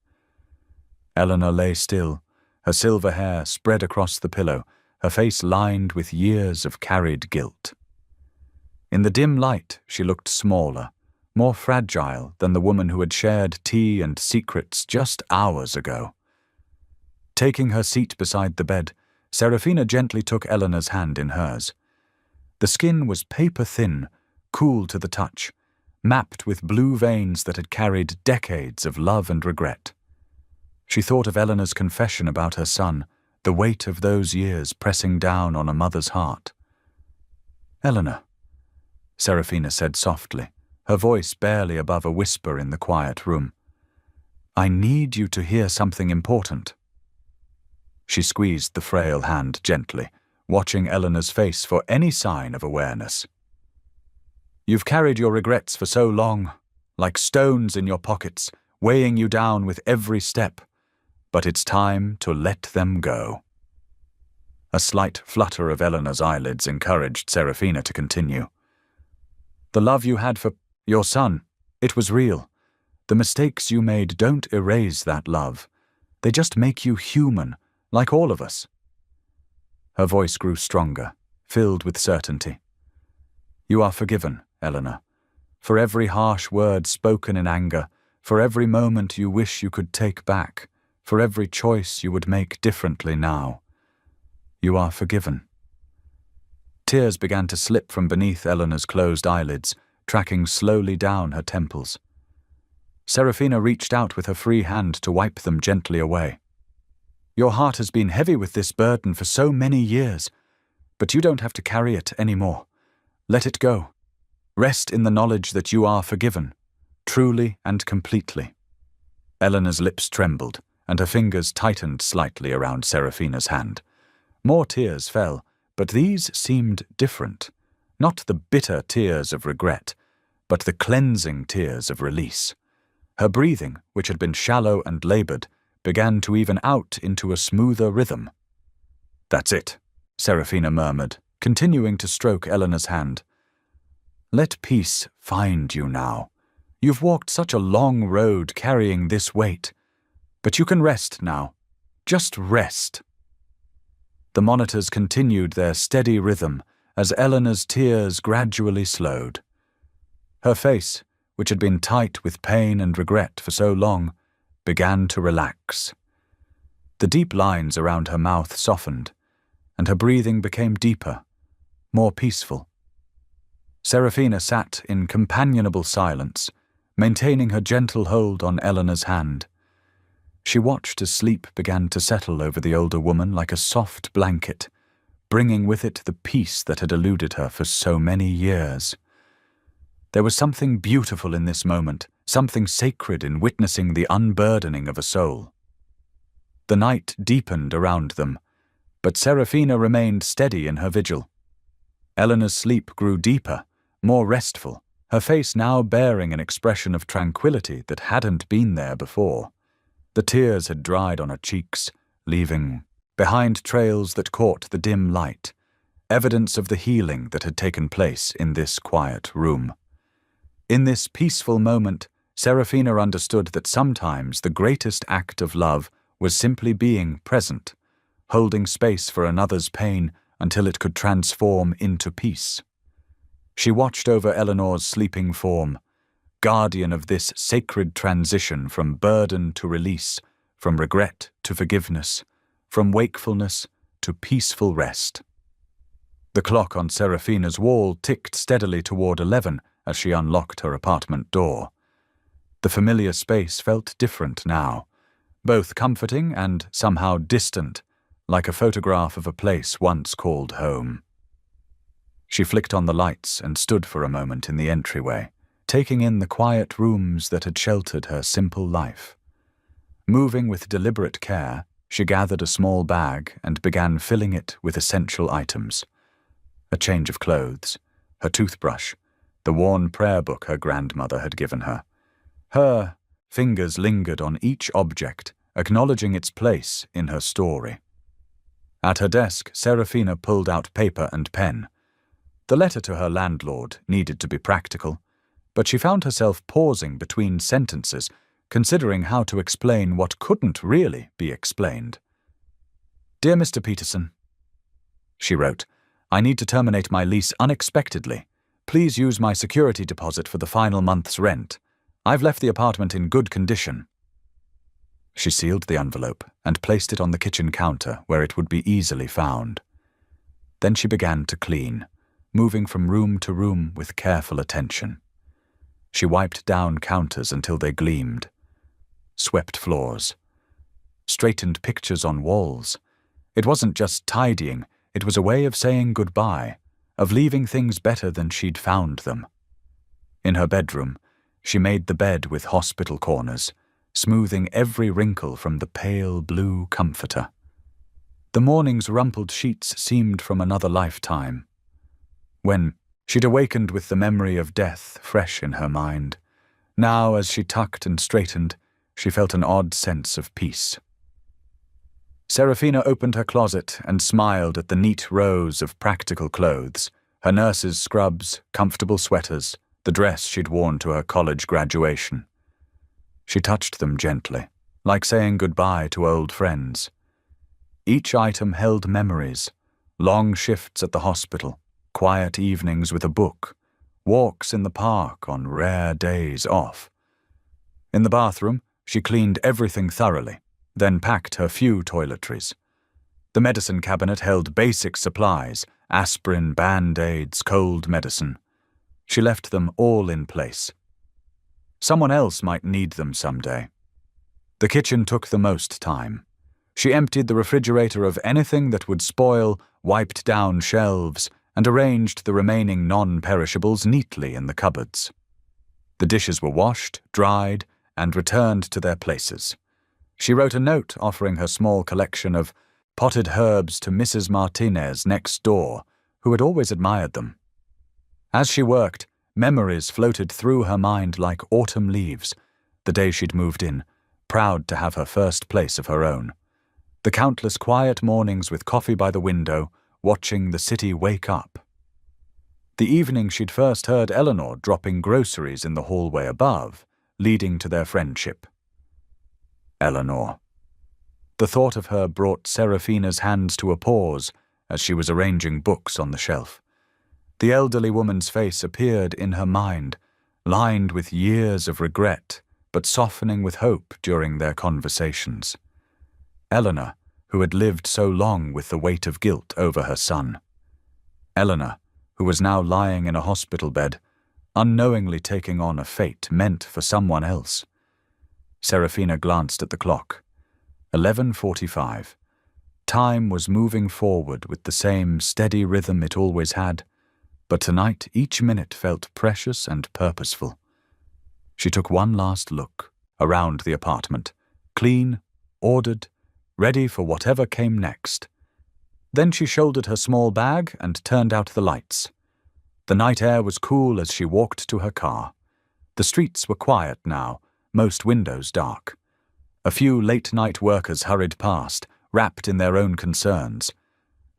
Eleanor lay still, her silver hair spread across the pillow, her face lined with years of carried guilt. In the dim light, she looked smaller, more fragile than the woman who had shared tea and secrets just hours ago. Taking her seat beside the bed, Serafina gently took Eleanor's hand in hers. The skin was paper-thin, cool to the touch, mapped with blue veins that had carried decades of love and regret. She thought of Eleanor's confession about her son, the weight of those years pressing down on a mother's heart. "Eleanor," Serafina said softly, her voice barely above a whisper in the quiet room. "I need you to hear something important." She squeezed the frail hand gently, watching Eleanor's face for any sign of awareness. "You've carried your regrets for so long, like stones in your pockets, weighing you down with every step. But it's time to let them go." A slight flutter of Eleanor's eyelids encouraged Serafina to continue. "The love you had for your son, it was real. The mistakes you made don't erase that love. They just make you human, like all of us." Her voice grew stronger, filled with certainty. "You are forgiven, Eleanor, for every harsh word spoken in anger, for every moment you wish you could take back, for every choice you would make differently now. You are forgiven." Tears began to slip from beneath Eleanor's closed eyelids, tracking slowly down her temples. Serafina reached out with her free hand to wipe them gently away. "Your heart has been heavy with this burden for so many years, but you don't have to carry it anymore. Let it go. Rest in the knowledge that you are forgiven, truly and completely." Eleanor's lips trembled, and her fingers tightened slightly around Serafina's hand. More tears fell, but these seemed different. Not the bitter tears of regret, but the cleansing tears of release. Her breathing, which had been shallow and labored, began to even out into a smoother rhythm. "That's it," Serafina murmured, continuing to stroke Eleanor's hand. "Let peace find you now. You've walked such a long road carrying this weight. But you can rest now. Just rest." The monitors continued their steady rhythm as Eleanor's tears gradually slowed. Her face, which had been tight with pain and regret for so long, began to relax. The deep lines around her mouth softened, and her breathing became deeper, more peaceful. Serafina sat in companionable silence, maintaining her gentle hold on Eleanor's hand. She watched as sleep began to settle over the older woman like a soft blanket, bringing with it the peace that had eluded her for so many years. There was something beautiful in this moment, something sacred in witnessing the unburdening of a soul. The night deepened around them, but Serafina remained steady in her vigil. Eleanor's sleep grew deeper, more restful, her face now bearing an expression of tranquility that hadn't been there before. The tears had dried on her cheeks, leaving behind trails that caught the dim light, evidence of the healing that had taken place in this quiet room. In this peaceful moment, Serafina understood that sometimes the greatest act of love was simply being present, holding space for another's pain until it could transform into peace. She watched over Eleanor's sleeping form, guardian of this sacred transition from burden to release, from regret to forgiveness, from wakefulness to peaceful rest. The clock on Serafina's wall ticked steadily toward 11 as she unlocked her apartment door. The familiar space felt different now, both comforting and somehow distant, like a photograph of a place once called home. She flicked on the lights and stood for a moment in the entryway, taking in the quiet rooms that had sheltered her simple life. Moving with deliberate care, she gathered a small bag and began filling it with essential items. A change of clothes, her toothbrush, the worn prayer book her grandmother had given her. Her fingers lingered on each object, acknowledging its place in her story. At her desk, Serafina pulled out paper and pen. The letter to her landlord needed to be practical, but she found herself pausing between sentences, considering how to explain what couldn't really be explained. "Dear Mr. Peterson," she wrote, "I need to terminate my lease unexpectedly. Please use my security deposit for the final month's rent. I've left the apartment in good condition." She sealed the envelope and placed it on the kitchen counter where it would be easily found. Then she began to clean, moving from room to room with careful attention. She wiped down counters until they gleamed, swept floors, straightened pictures on walls. It wasn't just tidying, it was a way of saying goodbye, of leaving things better than she'd found them. In her bedroom, she made the bed with hospital corners, smoothing every wrinkle from the pale blue comforter. The morning's rumpled sheets seemed from another lifetime, when she'd awakened with the memory of death fresh in her mind. Now, as she tucked and straightened, she felt an odd sense of peace. Serafina opened her closet and smiled at the neat rows of practical clothes, her nurse's scrubs, comfortable sweaters, the dress she'd worn to her college graduation. She touched them gently, like saying goodbye to old friends. Each item held memories, long shifts at the hospital, quiet evenings with a book, walks in the park on rare days off. In the bathroom, she cleaned everything thoroughly, then packed her few toiletries. The medicine cabinet held basic supplies, aspirin, Band-Aids, cold medicine. She left them all in place. Someone else might need them someday. The kitchen took the most time. She emptied the refrigerator of anything that would spoil, wiped down shelves, and arranged the remaining non-perishables neatly in the cupboards. The dishes were washed, dried, and returned to their places. She wrote a note offering her small collection of potted herbs to Mrs. Martinez next door, who had always admired them. As she worked, memories floated through her mind like autumn leaves, the day she'd moved in, proud to have her first place of her own. The countless quiet mornings with coffee by the window, watching the city wake up. The evening she'd first heard Eleanor dropping groceries in the hallway above, leading to their friendship. Eleanor. The thought of her brought Serafina's hands to a pause as she was arranging books on the shelf. The elderly woman's face appeared in her mind, lined with years of regret, but softening with hope during their conversations. Eleanor, who had lived so long with the weight of guilt over her son. Eleanor, who was now lying in a hospital bed, unknowingly taking on a fate meant for someone else. Serafina glanced at the clock. 11:45. Time was moving forward with the same steady rhythm it always had, but tonight each minute felt precious and purposeful. She took one last look around the apartment, clean, ordered, ready for whatever came next. Then she shouldered her small bag and turned out the lights. The night air was cool as she walked to her car. The streets were quiet now, most windows dark. A few late-night workers hurried past, wrapped in their own concerns.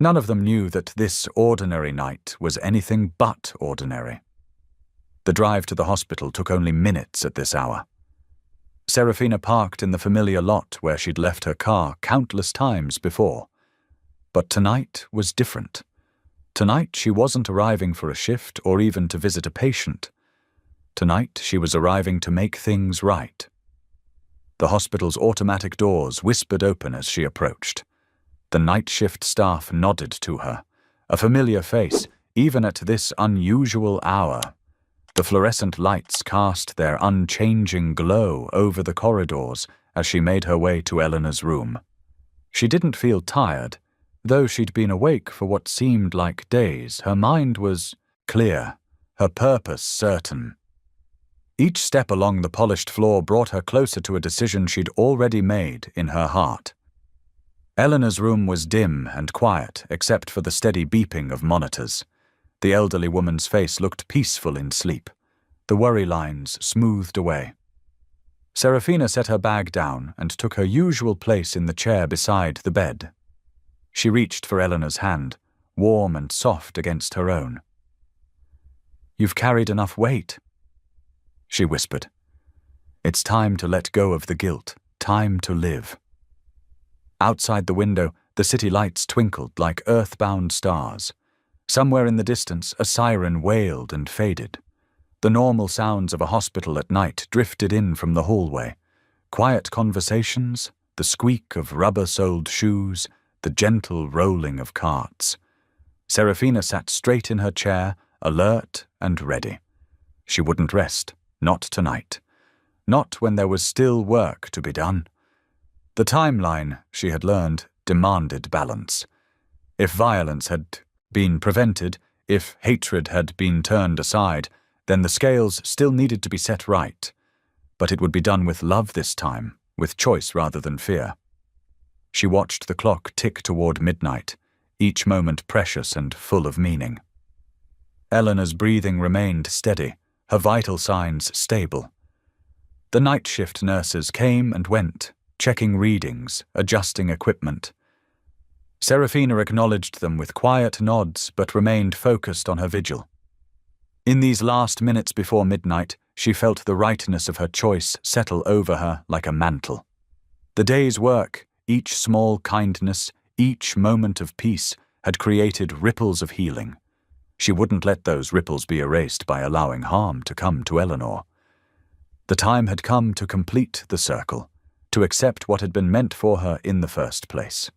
None of them knew that this ordinary night was anything but ordinary. The drive to the hospital took only minutes at this hour. Serafina parked in the familiar lot where she'd left her car countless times before. But tonight was different. Tonight she wasn't arriving for a shift or even to visit a patient. Tonight she was arriving to make things right. The hospital's automatic doors whispered open as she approached. The night shift staff nodded to her, a familiar face, even at this unusual hour. The fluorescent lights cast their unchanging glow over the corridors as she made her way to Eleanor's room. She didn't feel tired. Though she'd been awake for what seemed like days, her mind was clear, her purpose certain. Each step along the polished floor brought her closer to a decision she'd already made in her heart. Eleanor's room was dim and quiet, except for the steady beeping of monitors. The elderly woman's face looked peaceful in sleep, the worry lines smoothed away. Serafina set her bag down and took her usual place in the chair beside the bed. She reached for Eleanor's hand, warm and soft against her own. "You've carried enough weight," she whispered. "It's time to let go of the guilt, time to live." Outside the window, the city lights twinkled like earthbound stars. Somewhere in the distance, a siren wailed and faded. The normal sounds of a hospital at night drifted in from the hallway. Quiet conversations, the squeak of rubber-soled shoes, the gentle rolling of carts. Serafina sat straight in her chair, alert and ready. She wouldn't rest, not tonight. Not when there was still work to be done. The timeline, she had learned, demanded balance. If violence had been prevented, if hatred had been turned aside, then the scales still needed to be set right. But it would be done with love this time, with choice rather than fear. She watched the clock tick toward midnight, each moment precious and full of meaning. Eleanor's breathing remained steady, her vital signs stable. The night shift nurses came and went, checking readings, adjusting equipment. Serafina acknowledged them with quiet nods but remained focused on her vigil. In these last minutes before midnight, she felt the rightness of her choice settle over her like a mantle. The day's work, each small kindness, each moment of peace, had created ripples of healing. She wouldn't let those ripples be erased by allowing harm to come to Eleanor. The time had come to complete the circle, to accept what had been meant for her in the first place.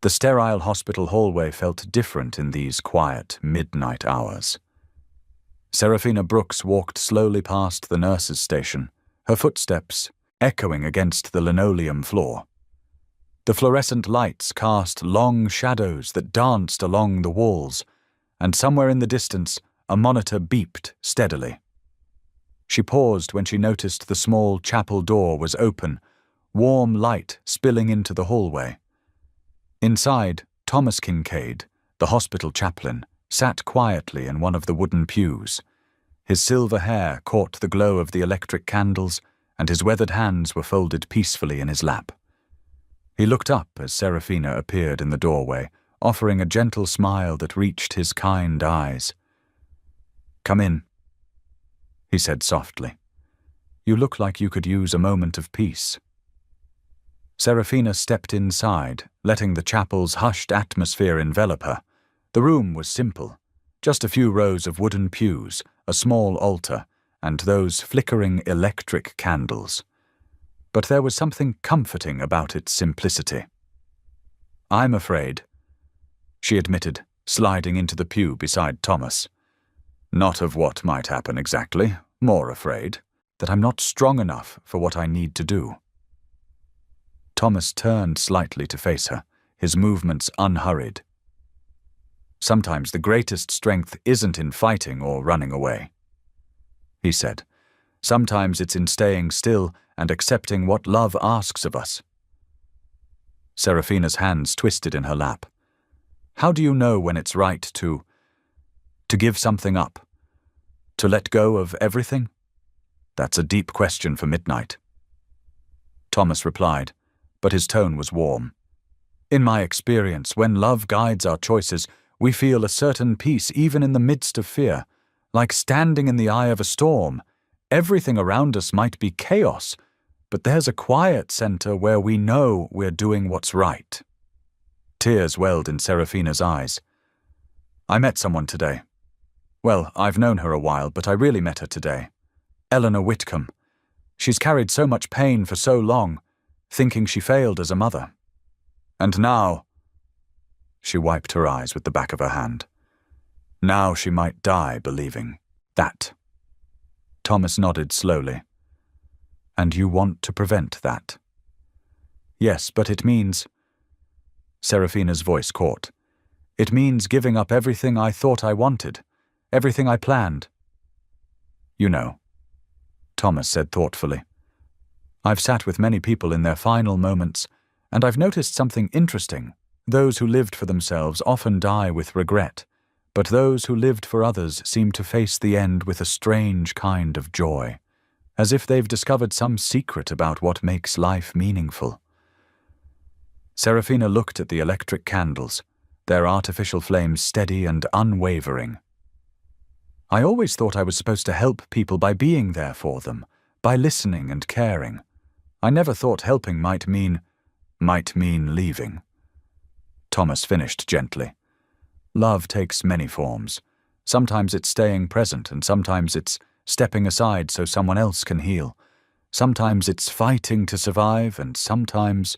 The sterile hospital hallway felt different in these quiet, midnight hours. Serafina Brooks walked slowly past the nurse's station, her footsteps echoing against the linoleum floor. The fluorescent lights cast long shadows that danced along the walls, and somewhere in the distance a monitor beeped steadily. She paused when she noticed the small chapel door was open, warm light spilling into the hallway. Inside, Thomas Kincaid, the hospital chaplain, sat quietly in one of the wooden pews. His silver hair caught the glow of the electric candles, and his weathered hands were folded peacefully in his lap. He looked up as Serafina appeared in the doorway, offering a gentle smile that reached his kind eyes. "Come in," he said softly. "You look like you could use a moment of peace." Serafina stepped inside, letting the chapel's hushed atmosphere envelop her. The room was simple, just a few rows of wooden pews, a small altar, and those flickering electric candles. But there was something comforting about its simplicity. "I'm afraid," she admitted, sliding into the pew beside Thomas. Not of what might happen exactly, more afraid that I'm not strong enough for what I need to do. Thomas turned slightly to face her, his movements unhurried. Sometimes the greatest strength isn't in fighting or running away, he said. Sometimes it's in staying still and accepting what love asks of us. Serafina's hands twisted in her lap. How do you know when it's right to give something up? To let go of everything? That's a deep question for midnight. Thomas replied, but his tone was warm. In my experience, when love guides our choices, we feel a certain peace even in the midst of fear, like standing in the eye of a storm. Everything around us might be chaos, but there's a quiet center where we know we're doing what's right. Tears welled in Serafina's eyes. I met someone today. Well, I've known her a while, but I really met her today. Eleanor Whitcomb. She's carried so much pain for so long, thinking she failed as a mother. And now, she wiped her eyes with the back of her hand. Now she might die believing that. Thomas nodded slowly. And you want to prevent that? Yes, but it means... Serafina's voice caught. It means giving up everything I thought I wanted, everything I planned. You know, Thomas said thoughtfully, I've sat with many people in their final moments, and I've noticed something interesting. Those who lived for themselves often die with regret, but those who lived for others seem to face the end with a strange kind of joy, as if they've discovered some secret about what makes life meaningful. Serafina looked at the electric candles, their artificial flames steady and unwavering. I always thought I was supposed to help people by being there for them, by listening and caring. I never thought helping might mean leaving. Thomas finished gently. Love takes many forms. Sometimes it's staying present, and sometimes it's stepping aside so someone else can heal. Sometimes it's fighting to survive, and sometimes...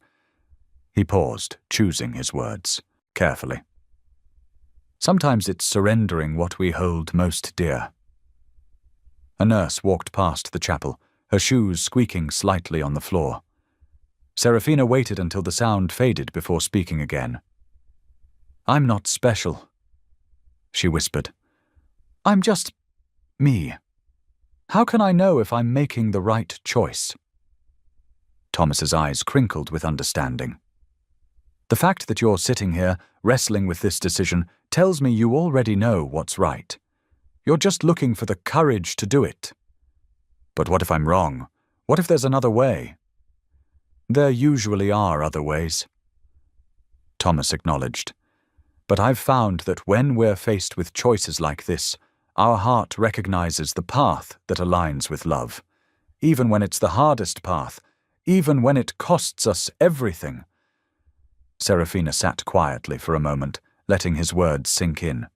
He paused, choosing his words carefully. Sometimes it's surrendering what we hold most dear. A nurse walked past the chapel, her shoes squeaking slightly on the floor. Serafina waited until the sound faded before speaking again. I'm not special, she whispered. I'm just me. How can I know if I'm making the right choice? Thomas's eyes crinkled with understanding. The fact that you're sitting here, wrestling with this decision, tells me you already know what's right. You're just looking for the courage to do it. But what if I'm wrong? What if there's another way? There usually are other ways, Thomas acknowledged. But I've found that when we're faced with choices like this, our heart recognizes the path that aligns with love, even when it's the hardest path, even when it costs us everything. Serafina sat quietly for a moment, letting his words sink in.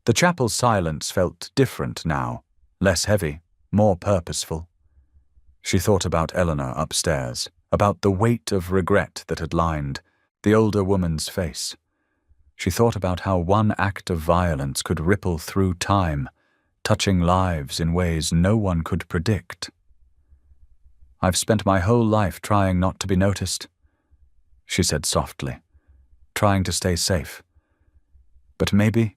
The chapel's silence felt different now, less heavy, more purposeful. She thought about Eleanor upstairs, about the weight of regret that had lined the older woman's face. She thought about how one act of violence could ripple through time, touching lives in ways no one could predict. I've spent my whole life trying not to be noticed, she said softly, trying to stay safe. But maybe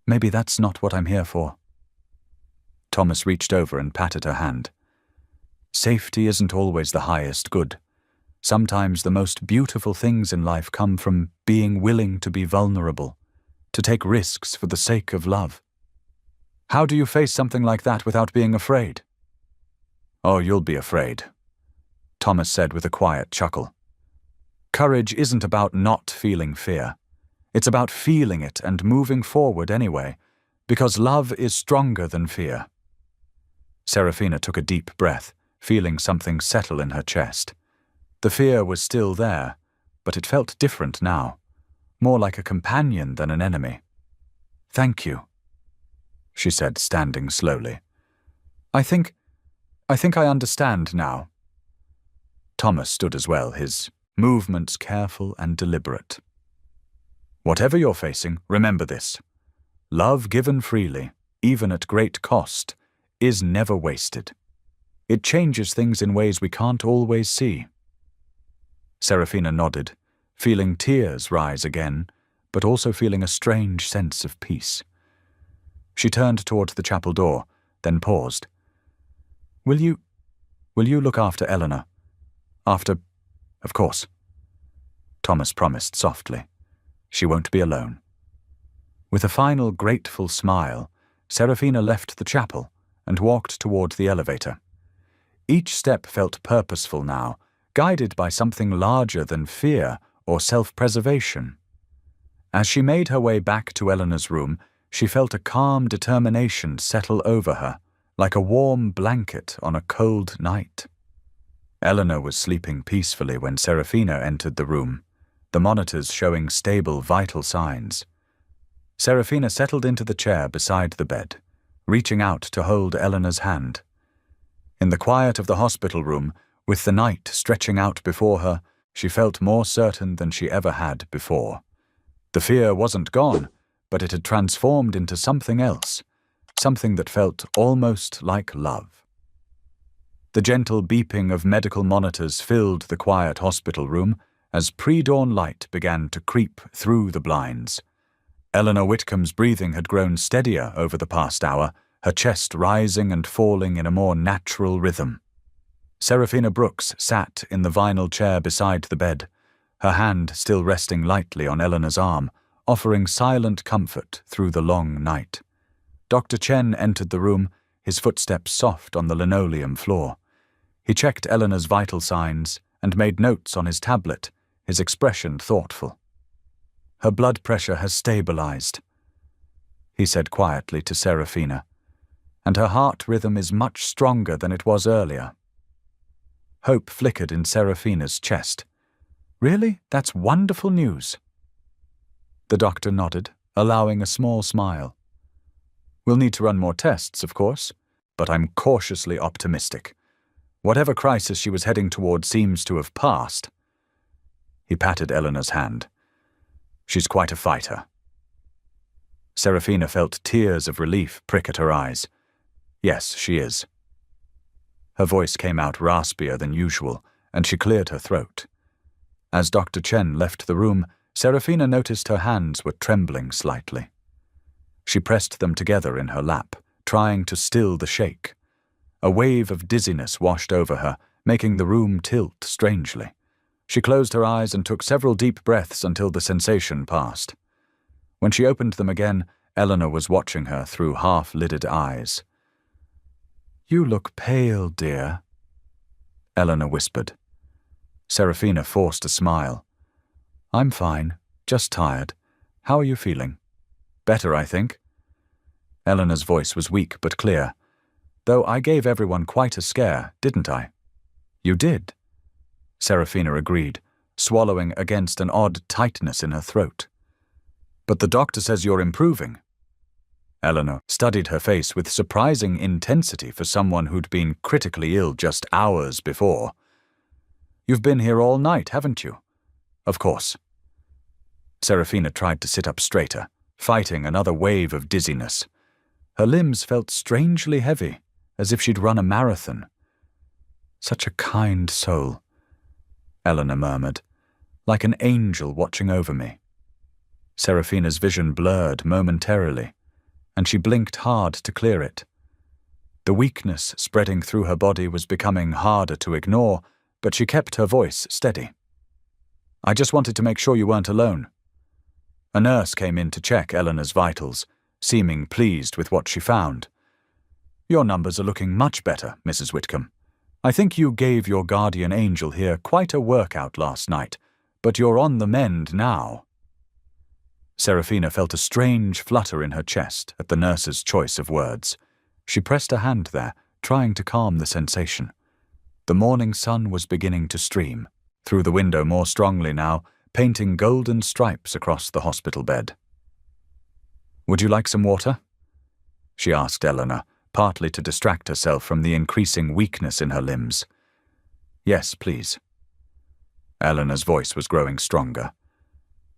that's not what I'm here for. Thomas reached over and patted her hand. Safety isn't always the highest good. Sometimes the most beautiful things in life come from being willing to be vulnerable, to take risks for the sake of love. How do you face something like that without being afraid? Oh, you'll be afraid, Thomas said with a quiet chuckle. Courage isn't about not feeling fear. It's about feeling it and moving forward anyway, because love is stronger than fear. Serafina took a deep breath, feeling something settle in her chest. The fear was still there, but it felt different now, more like a companion than an enemy. Thank you, she said, standing slowly. I think I understand now. Thomas stood as well, his movements careful and deliberate. Whatever you're facing, remember this. love given freely, even at great cost, is never wasted. It changes things in ways we can't always see. Serafina nodded, feeling tears rise again, but also feeling a strange sense of peace. She turned toward the chapel door, then paused. Will you look after Eleanor? Of course. Thomas promised softly. She won't be alone. With a final grateful smile, Serafina left the chapel and walked toward the elevator. Each step felt purposeful now, guided by something larger than fear or self-preservation. As she made her way back to Eleanor's room, she felt a calm determination settle over her, like a warm blanket on a cold night. Eleanor was sleeping peacefully when Serafina entered the room, the monitors showing stable, vital signs. Serafina settled into the chair beside the bed, reaching out to hold Eleanor's hand. In the quiet of the hospital room, with the night stretching out before her, she felt more certain than she ever had before. The fear wasn't gone, but it had transformed into something else, something that felt almost like love. The gentle beeping of medical monitors filled the quiet hospital room as pre-dawn light began to creep through the blinds. Eleanor Whitcomb's breathing had grown steadier over the past hour, her chest rising and falling in a more natural rhythm. Serafina Brooks sat in the vinyl chair beside the bed, her hand still resting lightly on Eleanor's arm, offering silent comfort through the long night. Dr. Chen entered the room, his footsteps soft on the linoleum floor. He checked Eleanor's vital signs and made notes on his tablet, his expression thoughtful. Her blood pressure has stabilized, he said quietly to Serafina, and her heart rhythm is much stronger than it was earlier. Hope flickered in Serafina's chest. Really? That's wonderful news. The doctor nodded, allowing a small smile. We'll need to run more tests, of course, but I'm cautiously optimistic. Whatever crisis she was heading toward seems to have passed. He patted Eleanor's hand. She's quite a fighter. Serafina felt tears of relief prick at her eyes. Yes, she is. Her voice came out raspier than usual, and she cleared her throat. As Dr. Chen left the room, Serafina noticed her hands were trembling slightly. She pressed them together in her lap, trying to still the shake. A wave of dizziness washed over her, making the room tilt strangely. She closed her eyes and took several deep breaths until the sensation passed. When she opened them again, Eleanor was watching her through half-lidded eyes. You look pale, dear, Eleanor whispered. Serafina forced a smile. I'm fine, just tired. How are you feeling? Better, I think. Eleanor's voice was weak but clear. Though I gave everyone quite a scare, didn't I? You did, Serafina agreed, swallowing against an odd tightness in her throat. But the doctor says you're improving. Eleanor studied her face with surprising intensity for someone who'd been critically ill just hours before. You've been here all night, haven't you? Of course. Serafina tried to sit up straighter, fighting another wave of dizziness. Her limbs felt strangely heavy, as if she'd run a marathon. Such a kind soul, Eleanor murmured, like an angel watching over me. Serafina's vision blurred momentarily, and she blinked hard to clear it. The weakness spreading through her body was becoming harder to ignore, but she kept her voice steady. I just wanted to make sure you weren't alone. A nurse came in to check Eleanor's vitals, seeming pleased with what she found. Your numbers are looking much better, Mrs. Whitcomb. I think you gave your guardian angel here quite a workout last night, but you're on the mend now. Serafina felt a strange flutter in her chest at the nurse's choice of words. She pressed a hand there, trying to calm the sensation. The morning sun was beginning to stream, through the window more strongly now, painting golden stripes across the hospital bed. Would you like some water? She asked Eleanor, partly to distract herself from the increasing weakness in her limbs. Yes, please. Eleanor's voice was growing stronger.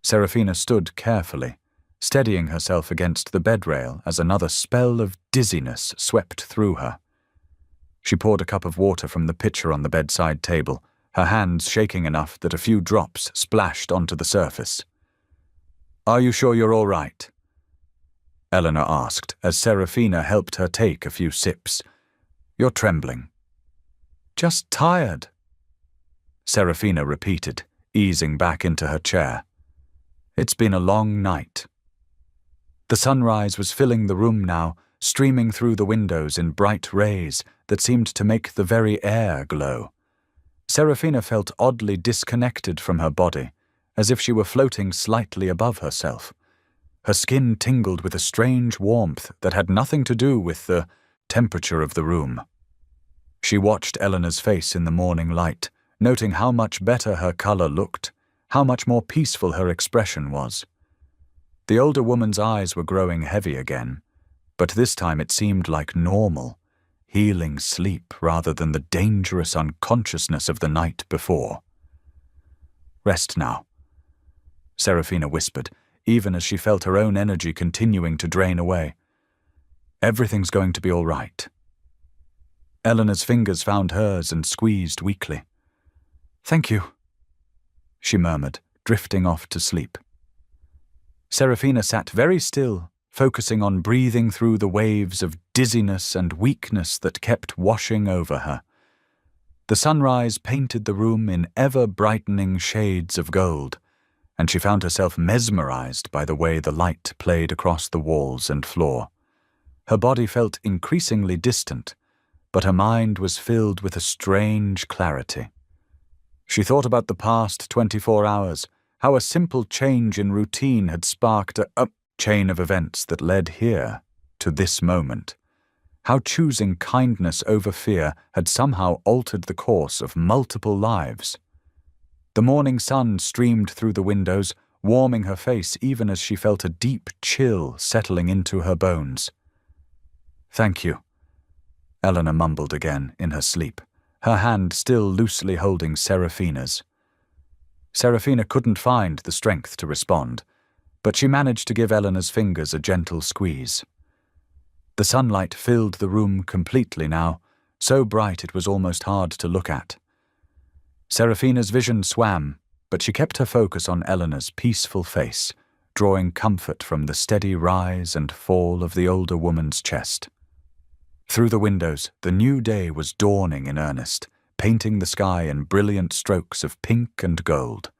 Serafina stood carefully, steadying herself against the bed rail as another spell of dizziness swept through her. She poured a cup of water from the pitcher on the bedside table, her hands shaking enough that a few drops splashed onto the surface. "Are you sure you're all right?" Eleanor asked as Serafina helped her take a few sips. "You're trembling." "Just tired," Serafina repeated, easing back into her chair. "It's been a long night." The sunrise was filling the room now, streaming through the windows in bright rays that seemed to make the very air glow. Serafina felt oddly disconnected from her body, as if she were floating slightly above herself. Her skin tingled with a strange warmth that had nothing to do with the temperature of the room. She watched Eleanor's face in the morning light, noting how much better her color looked, how much more peaceful her expression was. The older woman's eyes were growing heavy again, but this time it seemed like normal, healing sleep rather than the dangerous unconsciousness of the night before. "Rest now," Serafina whispered, even as she felt her own energy continuing to drain away. "Everything's going to be all right." Eleanor's fingers found hers and squeezed weakly. "Thank you," she murmured, drifting off to sleep. Serafina sat very still, focusing on breathing through the waves of dizziness and weakness that kept washing over her. The sunrise painted the room in ever-brightening shades of gold, and she found herself mesmerized by the way the light played across the walls and floor. Her body felt increasingly distant, but her mind was filled with a strange clarity. She thought about the past 24 hours, how a simple change in routine had sparked a chain of events that led here, to this moment. How choosing kindness over fear had somehow altered the course of multiple lives. The morning sun streamed through the windows, warming her face even as she felt a deep chill settling into her bones. "Thank you," Eleanor mumbled again in her sleep, her hand still loosely holding Serafina's. Serafina couldn't find the strength to respond, but she managed to give Eleanor's fingers a gentle squeeze. The sunlight filled the room completely now, so bright it was almost hard to look at. Serafina's vision swam, but she kept her focus on Eleanor's peaceful face, drawing comfort from the steady rise and fall of the older woman's chest. Through the windows, the new day was dawning in earnest, painting the sky in brilliant strokes of pink and gold.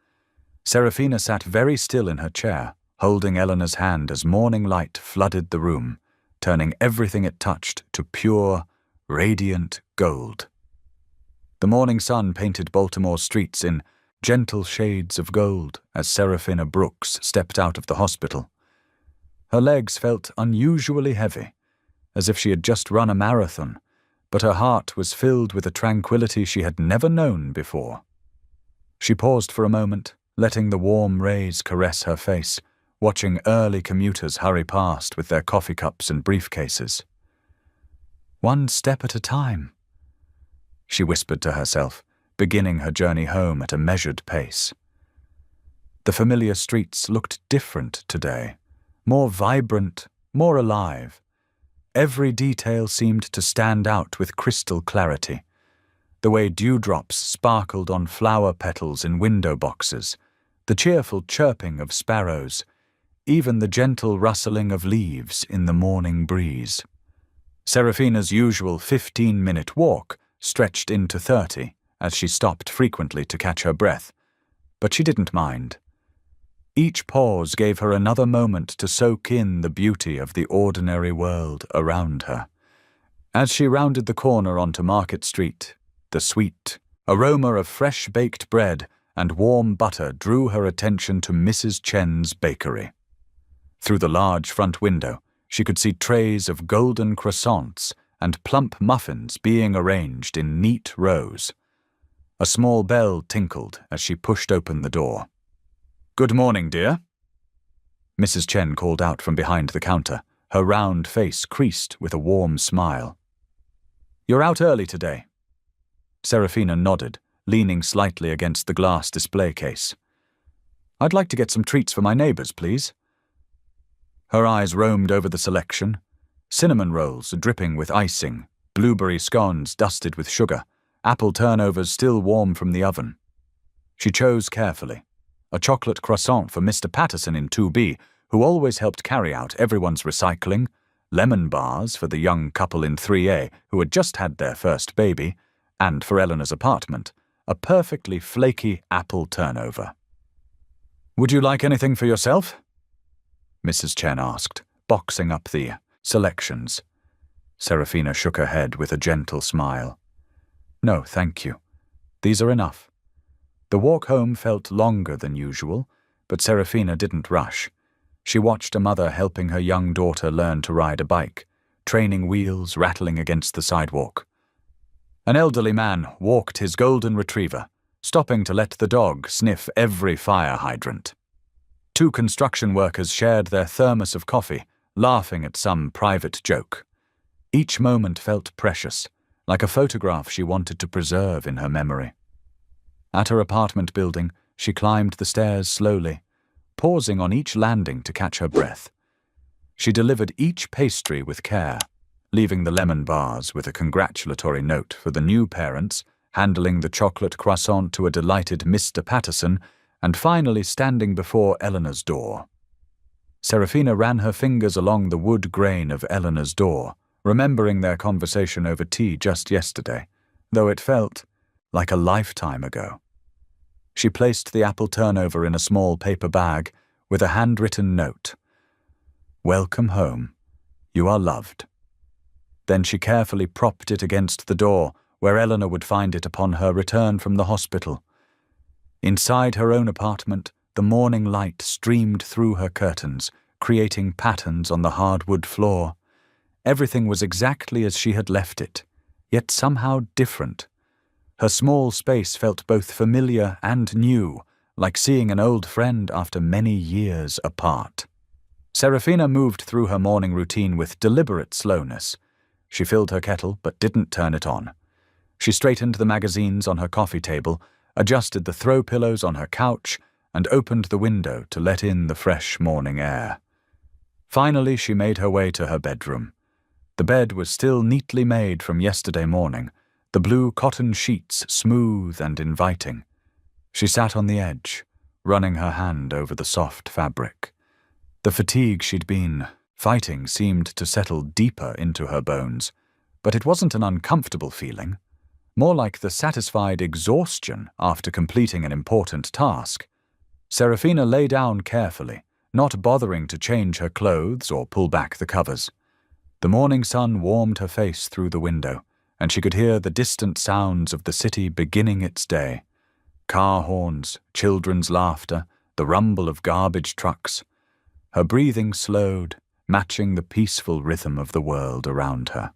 Serafina sat very still in her chair, holding Eleanor's hand as morning light flooded the room, turning everything it touched to pure, radiant gold. The morning sun painted Baltimore streets in gentle shades of gold as Serafina Brooks stepped out of the hospital. Her legs felt unusually heavy, as if she had just run a marathon, but her heart was filled with a tranquility she had never known before. She paused for a moment, letting the warm rays caress her face, watching early commuters hurry past with their coffee cups and briefcases. "One step at a time," she whispered to herself, beginning her journey home at a measured pace. The familiar streets looked different today, more vibrant, more alive. Every detail seemed to stand out with crystal clarity. The way dewdrops sparkled on flower petals in window boxes, the cheerful chirping of sparrows, even the gentle rustling of leaves in the morning breeze. Serafina's usual 15-minute walk stretched into 30 as she stopped frequently to catch her breath, but she didn't mind. Each pause gave her another moment to soak in the beauty of the ordinary world around her. As she rounded the corner onto Market Street, the sweet aroma of fresh-baked bread and warm butter drew her attention to Mrs. Chen's bakery. Through the large front window, she could see trays of golden croissants and plump muffins being arranged in neat rows. A small bell tinkled as she pushed open the door. "Good morning, dear," Mrs. Chen called out from behind the counter, her round face creased with a warm smile. "You're out early today." Serafina nodded, leaning slightly against the glass display case. "I'd like to get some treats for my neighbors, please." Her eyes roamed over the selection. Cinnamon rolls dripping with icing, blueberry scones dusted with sugar, apple turnovers still warm from the oven. She chose carefully. A chocolate croissant for Mr. Patterson in 2B, who always helped carry out everyone's recycling, lemon bars for the young couple in 3A who had just had their first baby, and for Eleanor's apartment, a perfectly flaky apple turnover. "Would you like anything for yourself?" Mrs. Chen asked, boxing up the selections. Serafina shook her head with a gentle smile. "No, thank you. These are enough." The walk home felt longer than usual, but Serafina didn't rush. She watched a mother helping her young daughter learn to ride a bike, training wheels rattling against the sidewalk. An elderly man walked his golden retriever, stopping to let the dog sniff every fire hydrant. 2 construction workers shared their thermos of coffee, laughing at some private joke. Each moment felt precious, like a photograph she wanted to preserve in her memory. At her apartment building, she climbed the stairs slowly, pausing on each landing to catch her breath. She delivered each pastry with care, leaving the lemon bars with a congratulatory note for the new parents, handling the chocolate croissant to a delighted Mr. Patterson, and finally standing before Eleanor's door. Serafina ran her fingers along the wood grain of Eleanor's door, remembering their conversation over tea just yesterday, though it felt like a lifetime ago. She placed the apple turnover in a small paper bag with a handwritten note. "Welcome home. You are loved." Then she carefully propped it against the door, where Eleanor would find it upon her return from the hospital. Inside her own apartment, the morning light streamed through her curtains, creating patterns on the hardwood floor. Everything was exactly as she had left it, yet somehow different. Her small space felt both familiar and new, like seeing an old friend after many years apart. Serafina moved through her morning routine with deliberate slowness. She filled her kettle but didn't turn it on. She straightened the magazines on her coffee table, adjusted the throw pillows on her couch, and opened the window to let in the fresh morning air. Finally, she made her way to her bedroom. The bed was still neatly made from yesterday morning, the blue cotton sheets smooth and inviting. She sat on the edge, running her hand over the soft fabric. The fatigue she'd been fighting seemed to settle deeper into her bones, but it wasn't an uncomfortable feeling, more like the satisfied exhaustion after completing an important task. Serafina lay down carefully, not bothering to change her clothes or pull back the covers. The morning sun warmed her face through the window, and she could hear the distant sounds of the city beginning its day. Car horns, children's laughter, the rumble of garbage trucks. Her breathing slowed, matching the peaceful rhythm of the world around her.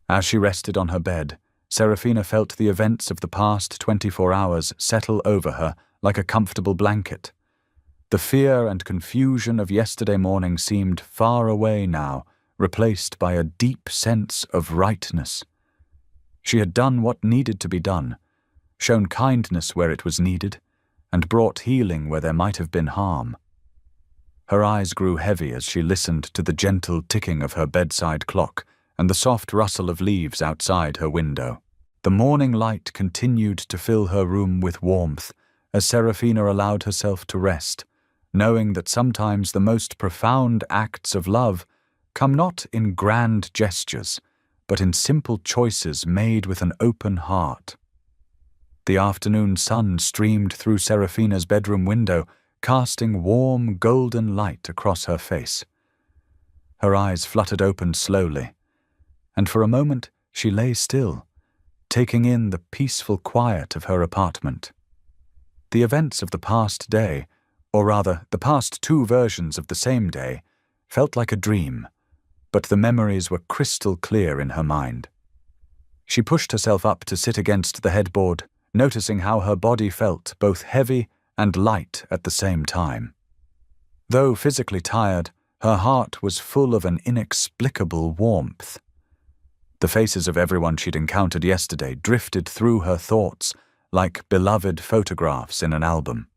As she rested on her bed, Serafina felt the events of the past 24 hours settle over her like a comfortable blanket. The fear and confusion of yesterday morning seemed far away now, replaced by a deep sense of rightness. She had done what needed to be done, shown kindness where it was needed, and brought healing where there might have been harm. Her eyes grew heavy as she listened to the gentle ticking of her bedside clock and the soft rustle of leaves outside her window. The morning light continued to fill her room with warmth as Serafina allowed herself to rest, knowing that sometimes the most profound acts of love come not in grand gestures, but in simple choices made with an open heart. The afternoon sun streamed through Serafina's bedroom window, casting warm, golden light across her face. Her eyes fluttered open slowly, and for a moment she lay still, taking in the peaceful quiet of her apartment. The events of the past day, or rather the past 2 versions of the same day, felt like a dream, but the memories were crystal clear in her mind. She pushed herself up to sit against the headboard, noticing how her body felt both heavy and light at the same time. Though physically tired, her heart was full of an inexplicable warmth. The faces of everyone she'd encountered yesterday drifted through her thoughts like beloved photographs in an album.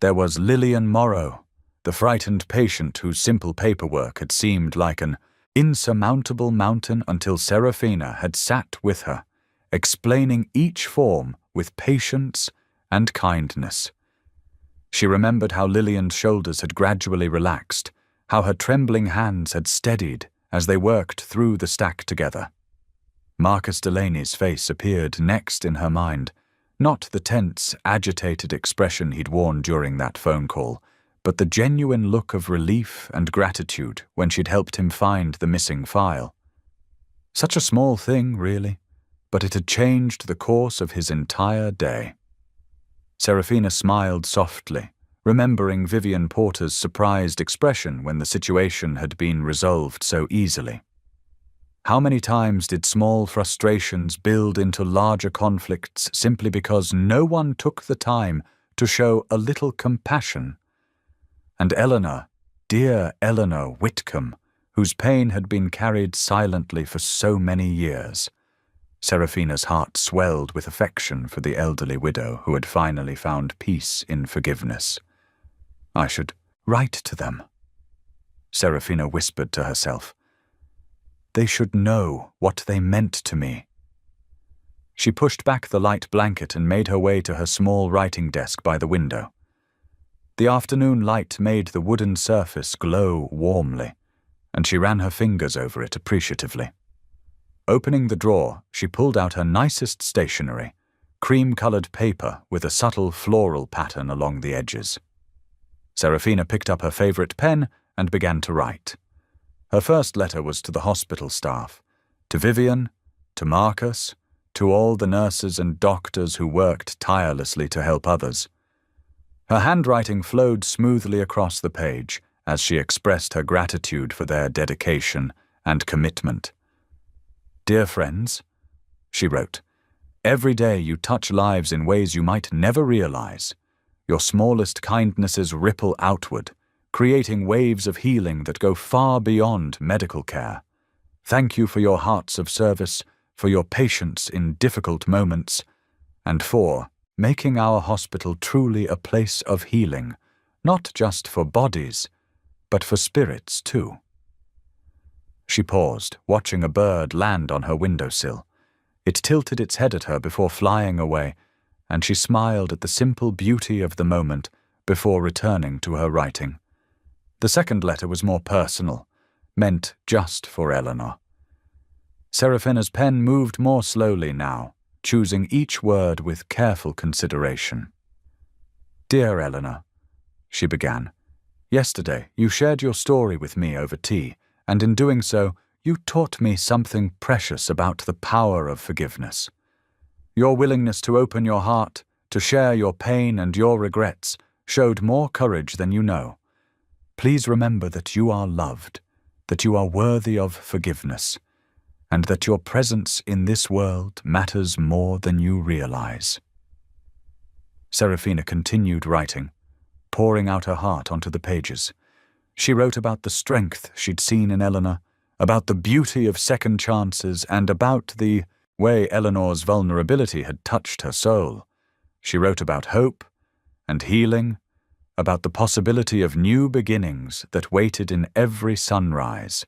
There was Lillian Morrow, the frightened patient whose simple paperwork had seemed like an insurmountable mountain until Serafina had sat with her, explaining each form with patience and kindness. She remembered how Lillian's shoulders had gradually relaxed, how her trembling hands had steadied as they worked through the stack together. Marcus Delaney's face appeared next in her mind, not the tense, agitated expression he'd worn during that phone call, but the genuine look of relief and gratitude when she'd helped him find the missing file. Such a small thing, really, but it had changed the course of his entire day. Serafina smiled softly, remembering Vivian Porter's surprised expression when the situation had been resolved so easily. How many times did small frustrations build into larger conflicts simply because no one took the time to show a little compassion? And Eleanor, dear Eleanor Whitcomb, whose pain had been carried silently for so many years. Serafina's heart swelled with affection for the elderly widow who had finally found peace in forgiveness. I should write to them, Serafina whispered to herself. They should know what they meant to me. She pushed back the light blanket and made her way to her small writing desk by the window. The afternoon light made the wooden surface glow warmly, and she ran her fingers over it appreciatively. Opening the drawer, she pulled out her nicest stationery, cream-colored paper with a subtle floral pattern along the edges. Serafina picked up her favorite pen and began to write. Her first letter was to the hospital staff, to Vivian, to Marcus, to all the nurses and doctors who worked tirelessly to help others. Her handwriting flowed smoothly across the page as she expressed her gratitude for their dedication and commitment. Dear friends, she wrote, every day you touch lives in ways you might never realize. Your smallest kindnesses ripple outward, creating waves of healing that go far beyond medical care. Thank you for your hearts of service, for your patience in difficult moments, and for making our hospital truly a place of healing, not just for bodies, but for spirits too. She paused, watching a bird land on her windowsill. It tilted its head at her before flying away, and she smiled at the simple beauty of the moment before returning to her writing. The second letter was more personal, meant just for Eleanor. Serafina's pen moved more slowly now, choosing each word with careful consideration. Dear Eleanor, she began, yesterday you shared your story with me over tea, and in doing so, you taught me something precious about the power of forgiveness. Your willingness to open your heart, to share your pain and your regrets, showed more courage than you know. Please remember that you are loved, that you are worthy of forgiveness, and that your presence in this world matters more than you realize. Serafina continued writing, pouring out her heart onto the pages. She wrote about the strength she'd seen in Eleanor, about the beauty of second chances, and about the way Eleanor's vulnerability had touched her soul. She wrote about hope and healing, about the possibility of new beginnings that waited in every sunrise.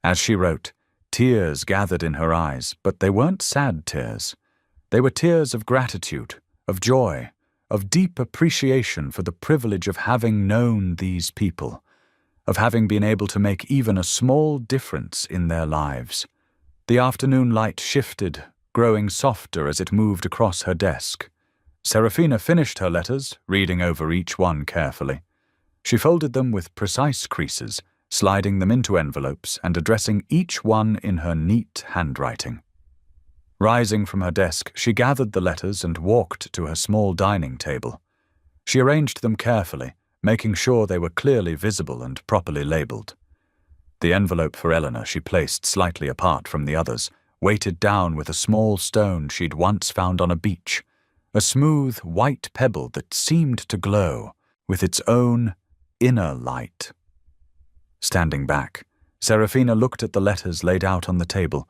As she wrote, tears gathered in her eyes, but they weren't sad tears. They were tears of gratitude, of joy, of deep appreciation for the privilege of having known these people, of having been able to make even a small difference in their lives. The afternoon light shifted, growing softer as it moved across her desk. Serafina finished her letters, reading over each one carefully. She folded them with precise creases, sliding them into envelopes and addressing each one in her neat handwriting. Rising from her desk, she gathered the letters and walked to her small dining table. She arranged them carefully, making sure they were clearly visible and properly labeled. The envelope for Eleanor she placed slightly apart from the others, weighted down with a small stone she'd once found on a beach, a smooth white pebble that seemed to glow with its own inner light. Standing back, Serafina looked at the letters laid out on the table.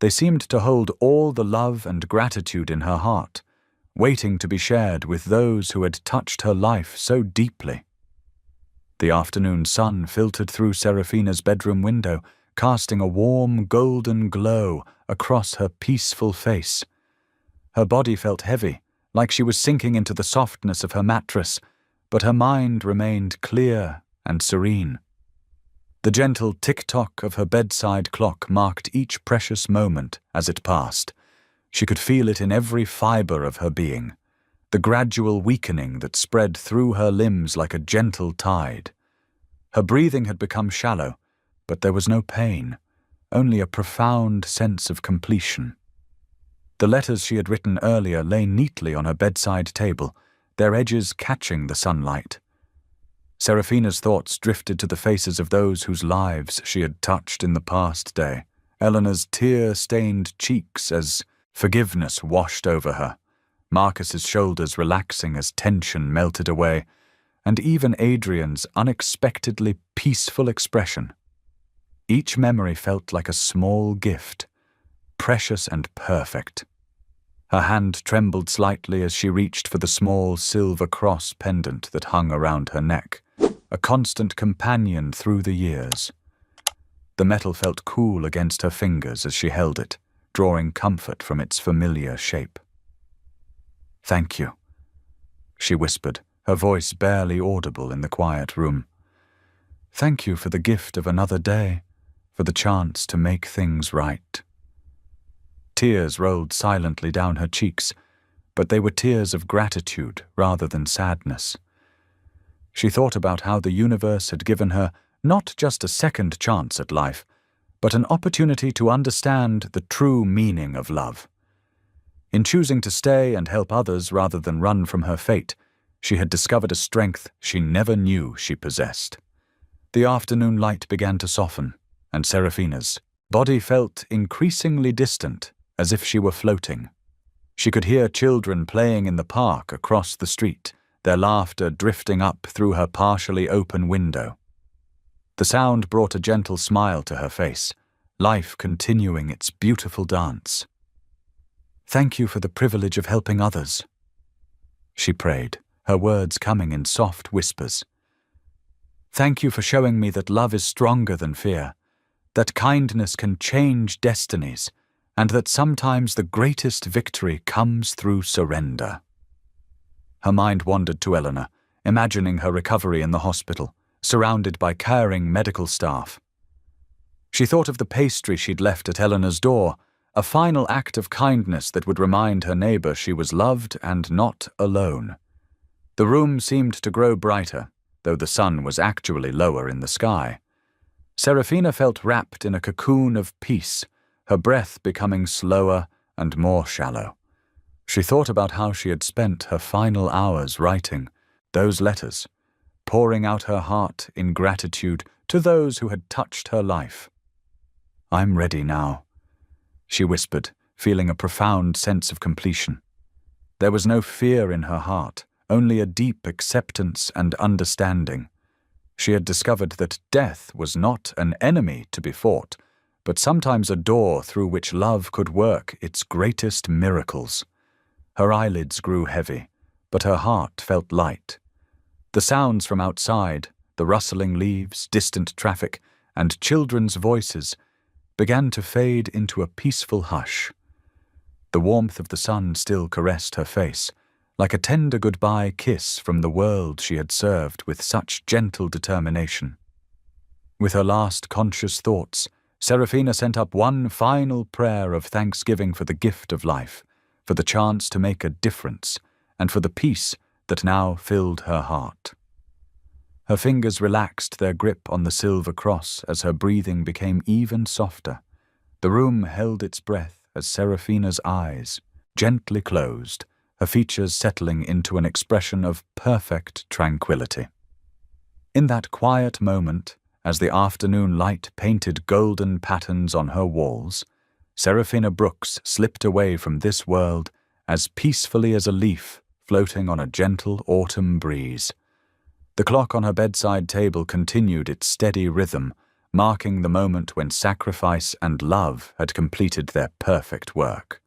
They seemed to hold all the love and gratitude in her heart, waiting to be shared with those who had touched her life so deeply. The afternoon sun filtered through Serafina's bedroom window, casting a warm golden glow across her peaceful face. Her body felt heavy, like she was sinking into the softness of her mattress, but her mind remained clear and serene. The gentle tick-tock of her bedside clock marked each precious moment as it passed. She could feel it in every fibre of her being, the gradual weakening that spread through her limbs like a gentle tide. Her breathing had become shallow, but there was no pain, only a profound sense of completion. The letters she had written earlier lay neatly on her bedside table, their edges catching the sunlight. Serafina's thoughts drifted to the faces of those whose lives she had touched in the past day, Eleanor's tear-stained cheeks as forgiveness washed over her, Marcus's shoulders relaxing as tension melted away, and even Adrian's unexpectedly peaceful expression. Each memory felt like a small gift, precious and perfect. Her hand trembled slightly as she reached for the small silver cross pendant that hung around her neck, a constant companion through the years. The metal felt cool against her fingers as she held it, drawing comfort from its familiar shape. "Thank you," she whispered, her voice barely audible in the quiet room. "Thank you for the gift of another day, for the chance to make things right." Tears rolled silently down her cheeks, but they were tears of gratitude rather than sadness. She thought about how the universe had given her not just a second chance at life, but an opportunity to understand the true meaning of love. In choosing to stay and help others rather than run from her fate, she had discovered a strength she never knew she possessed. The afternoon light began to soften, and Serafina's body felt increasingly distant, as if she were floating. She could hear children playing in the park across the street, their laughter drifting up through her partially open window. The sound brought a gentle smile to her face, life continuing its beautiful dance. "Thank you for the privilege of helping others," she prayed, her words coming in soft whispers. "Thank you for showing me that love is stronger than fear, that kindness can change destinies, and that sometimes the greatest victory comes through surrender." Her mind wandered to Eleanor, imagining her recovery in the hospital, surrounded by caring medical staff. She thought of the pastry she'd left at Eleanor's door, a final act of kindness that would remind her neighbor she was loved and not alone. The room seemed to grow brighter, though the sun was actually lower in the sky. Serafina felt wrapped in a cocoon of peace, her breath becoming slower and more shallow. She thought about how she had spent her final hours writing those letters, pouring out her heart in gratitude to those who had touched her life. "I'm ready now," she whispered, feeling a profound sense of completion. There was no fear in her heart, only a deep acceptance and understanding. She had discovered that death was not an enemy to be fought, but sometimes a door through which love could work its greatest miracles. Her eyelids grew heavy, but her heart felt light. The sounds from outside, the rustling leaves, distant traffic, and children's voices began to fade into a peaceful hush. The warmth of the sun still caressed her face, like a tender goodbye kiss from the world she had served with such gentle determination. With her last conscious thoughts, Serafina sent up one final prayer of thanksgiving for the gift of life, for the chance to make a difference, and for the peace that now filled her heart. Her fingers relaxed their grip on the silver cross as her breathing became even softer. The room held its breath as Serafina's eyes gently closed, her features settling into an expression of perfect tranquility. In that quiet moment, as the afternoon light painted golden patterns on her walls, Serafina Brooks slipped away from this world as peacefully as a leaf floating on a gentle autumn breeze. The clock on her bedside table continued its steady rhythm, marking the moment when sacrifice and love had completed their perfect work.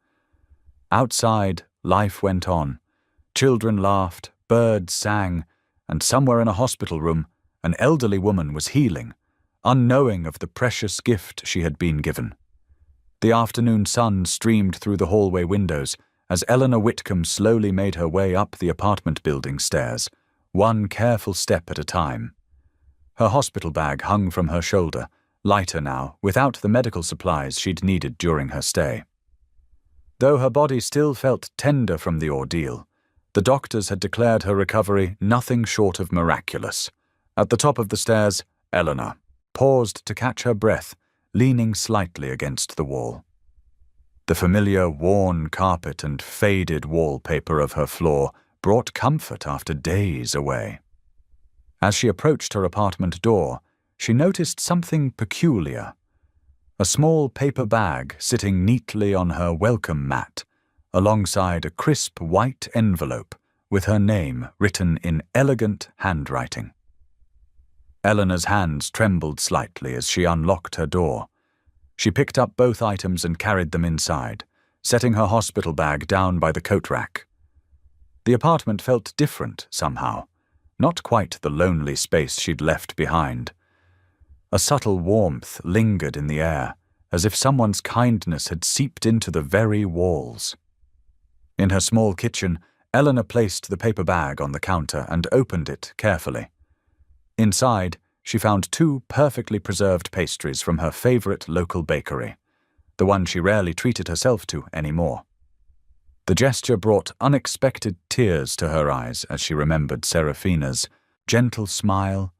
Outside, life went on. Children laughed, birds sang, and somewhere in a hospital room, an elderly woman was healing, unknowing of the precious gift she had been given. The afternoon sun streamed through the hallway windows as Eleanor Whitcomb slowly made her way up the apartment building stairs, one careful step at a time. Her hospital bag hung from her shoulder, lighter now, without the medical supplies she'd needed during her stay. Though her body still felt tender from the ordeal, the doctors had declared her recovery nothing short of miraculous. At the top of the stairs, Eleanor paused to catch her breath, leaning slightly against the wall. The familiar worn carpet and faded wallpaper of her floor brought comfort after days away. As she approached her apartment door, she noticed something peculiar. A small paper bag sitting neatly on her welcome mat, alongside a crisp white envelope with her name written in elegant handwriting. Eleanor's hands trembled slightly as she unlocked her door. She picked up both items and carried them inside, setting her hospital bag down by the coat rack. The apartment felt different somehow, not quite the lonely space she'd left behind. A subtle warmth lingered in the air, as if someone's kindness had seeped into the very walls. In her small kitchen, Eleanor placed the paper bag on the counter and opened it carefully. Inside, she found 2 perfectly preserved pastries from her favorite local bakery, the one she rarely treated herself to anymore. The gesture brought unexpected tears to her eyes as she remembered Serafina's gentle smile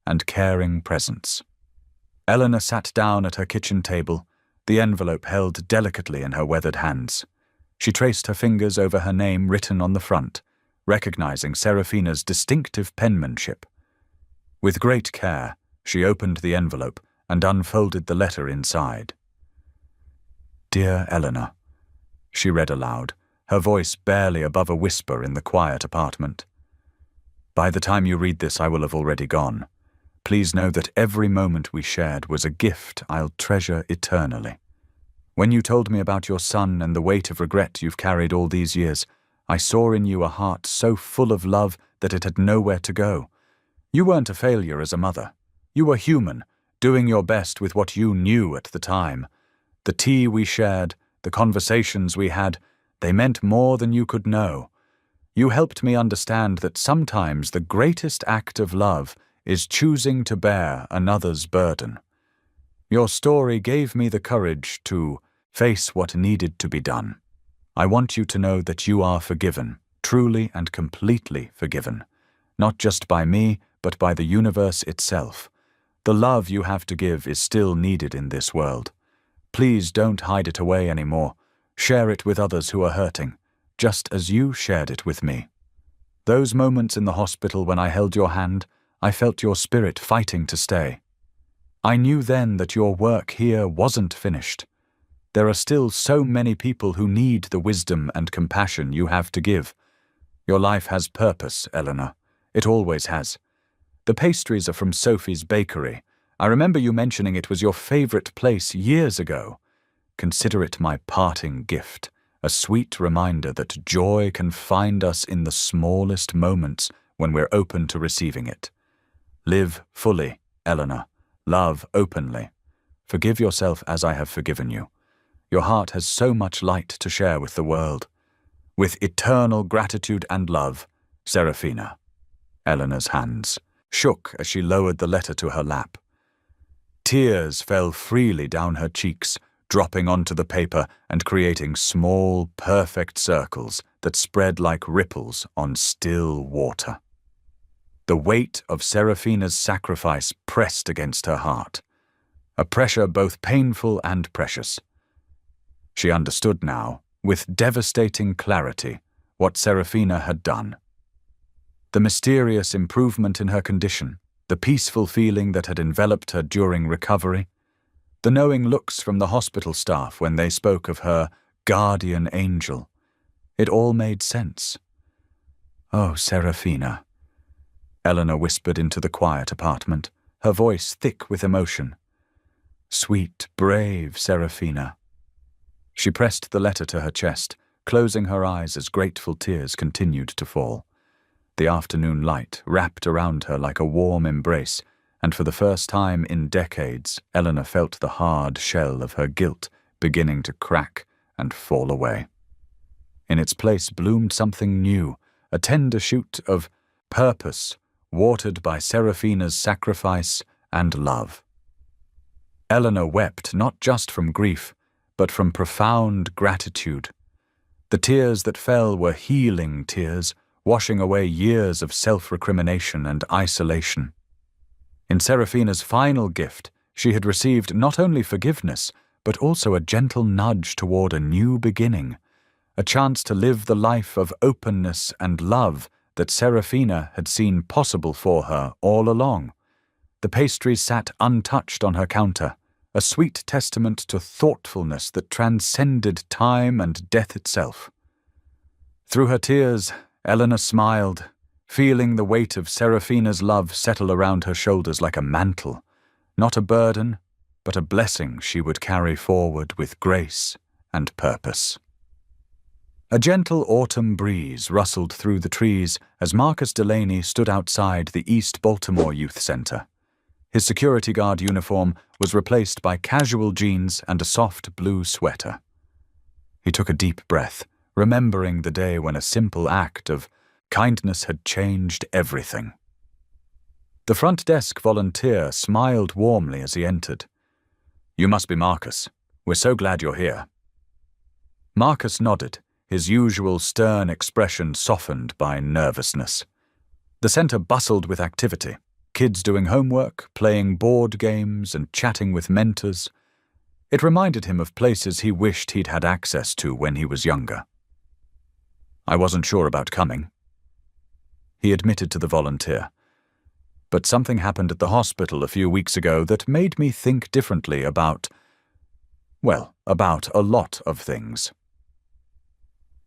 and caring presence. Eleanor sat down at her kitchen table, the envelope held delicately in her weathered hands. She traced her fingers over her name written on the front, recognizing Serafina's distinctive penmanship. With great care, she opened the envelope and unfolded the letter inside. "Dear Eleanor," she read aloud, her voice barely above a whisper in the quiet apartment. "By the time you read this, I will have already gone. Please know that every moment we shared was a gift I'll treasure eternally. When you told me about your son and the weight of regret you've carried all these years, I saw in you a heart so full of love that it had nowhere to go. You weren't a failure as a mother. You were human, doing your best with what you knew at the time. The tea we shared, the conversations we had, they meant more than you could know. You helped me understand that sometimes the greatest act of love is choosing to bear another's burden. Your story gave me the courage to face what needed to be done. I want you to know that you are forgiven, truly and completely forgiven, not just by me, but by the universe itself. The love you have to give is still needed in this world. Please don't hide it away anymore. Share it with others who are hurting, just as you shared it with me. Those moments in the hospital when I held your hand, I felt your spirit fighting to stay. I knew then that your work here wasn't finished. There are still so many people who need the wisdom and compassion you have to give. Your life has purpose, Eleanor. It always has. The pastries are from Sophie's Bakery. I remember you mentioning it was your favorite place years ago. Consider it my parting gift, a sweet reminder that joy can find us in the smallest moments when we're open to receiving it. Live fully, Eleanor. Love openly. Forgive yourself as I have forgiven you. Your heart has so much light to share with the world. With eternal gratitude and love, Serafina. Eleanor's hands shook as she lowered the letter to her lap. Tears fell freely down her cheeks, dropping onto the paper and creating small, perfect circles that spread like ripples on still water. The weight of Serafina's sacrifice pressed against her heart, a pressure both painful and precious. She understood now, with devastating clarity, what Serafina had done. The mysterious improvement in her condition, the peaceful feeling that had enveloped her during recovery, the knowing looks from the hospital staff when they spoke of her guardian angel. It all made sense. "Oh, Serafina," Eleanor whispered into the quiet apartment, her voice thick with emotion. "Sweet, brave Serafina." She pressed the letter to her chest, closing her eyes as grateful tears continued to fall. the afternoon light wrapped around her like a warm embrace, and for the first time in decades, Eleanor felt the hard shell of her guilt beginning to crack and fall away. In its place bloomed something new, a tender shoot of purpose, watered by Seraphina's sacrifice and love. Eleanor wept not just from grief, but from profound gratitude. The tears that fell were healing tears, washing away years of self-recrimination and isolation. In Seraphina's final gift, she had received not only forgiveness, but also a gentle nudge toward a new beginning, a chance to live the life of openness and love that Seraphina had seen possible for her all along. The pastries sat untouched on her counter, a sweet testament to thoughtfulness that transcended time and death itself. Through her tears, Eleanor smiled, feeling the weight of Seraphina's love settle around her shoulders like a mantle, not a burden, but a blessing she would carry forward with grace and purpose. A gentle autumn breeze rustled through the trees as Marcus Delaney stood outside the East Baltimore Youth Center. His security guard uniform was replaced by casual jeans and a soft blue sweater. He took a deep breath, remembering the day when a simple act of kindness had changed everything. The front desk volunteer smiled warmly as he entered. "You must be Marcus. We're so glad you're here." Marcus nodded, his usual stern expression softened by nervousness. The center bustled with activity. Kids doing homework, playing board games, and chatting with mentors. It reminded him of places he wished he'd had access to when he was younger. "I wasn't sure about coming," he admitted to the volunteer. "But something happened at the hospital a few weeks ago that made me think differently about a lot of things."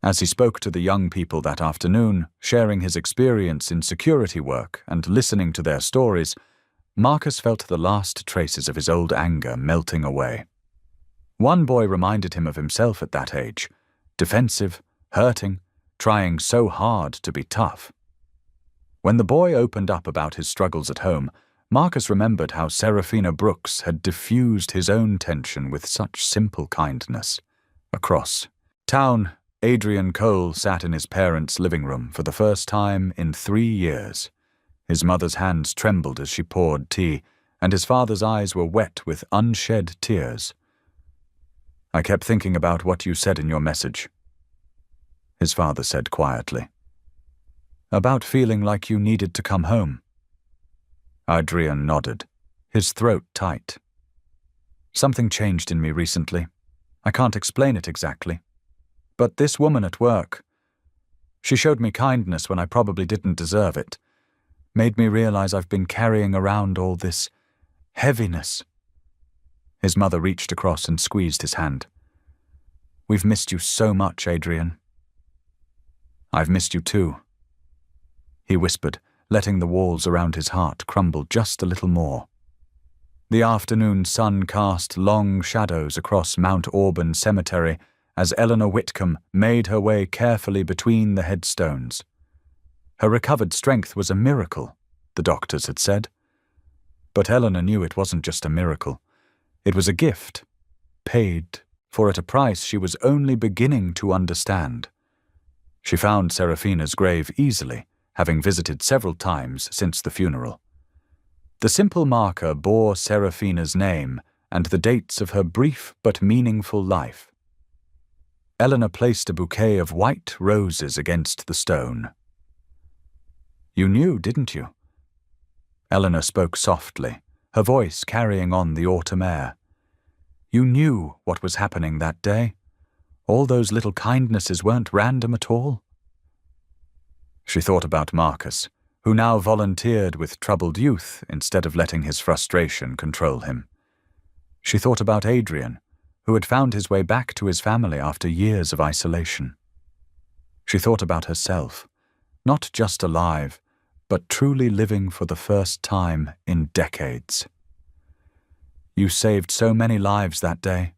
As he spoke to the young people that afternoon, sharing his experience in security work and listening to their stories, Marcus felt the last traces of his old anger melting away. One boy reminded him of himself at that age, defensive, hurting, trying so hard to be tough. When the boy opened up about his struggles at home, Marcus remembered how Seraphina Brooks had diffused his own tension with such simple kindness. Across town, Adrian Cole sat in his parents' living room for the first time in 3 years. His mother's hands trembled as she poured tea, and his father's eyes were wet with unshed tears. "I kept thinking about what you said in your message," his father said quietly. "About feeling like you needed to come home." Adrian nodded, his throat tight. "Something changed in me recently. I can't explain it exactly. But this woman at work, she showed me kindness when I probably didn't deserve it. Made me realize I've been carrying around all this heaviness." His mother reached across and squeezed his hand. "We've missed you so much, Adrian." "I've missed you too," he whispered, letting the walls around his heart crumble just a little more. The afternoon sun cast long shadows across Mount Auburn Cemetery as Eleanor Whitcomb made her way carefully between the headstones. Her recovered strength was a miracle, the doctors had said. But Eleanor knew it wasn't just a miracle. It was a gift, paid for at a price she was only beginning to understand. She found Seraphina's grave easily, having visited several times since the funeral. The simple marker bore Seraphina's name and the dates of her brief but meaningful life. Eleanor placed a bouquet of white roses against the stone. "You knew, didn't you?" Eleanor spoke softly, her voice carrying on the autumn air. "You knew what was happening that day? All those little kindnesses weren't random at all?" She thought about Marcus, who now volunteered with troubled youth instead of letting his frustration control him. She thought about Adrian, who had found his way back to his family after years of isolation. She thought about herself, not just alive, but truly living for the first time in decades. "You saved so many lives that day,"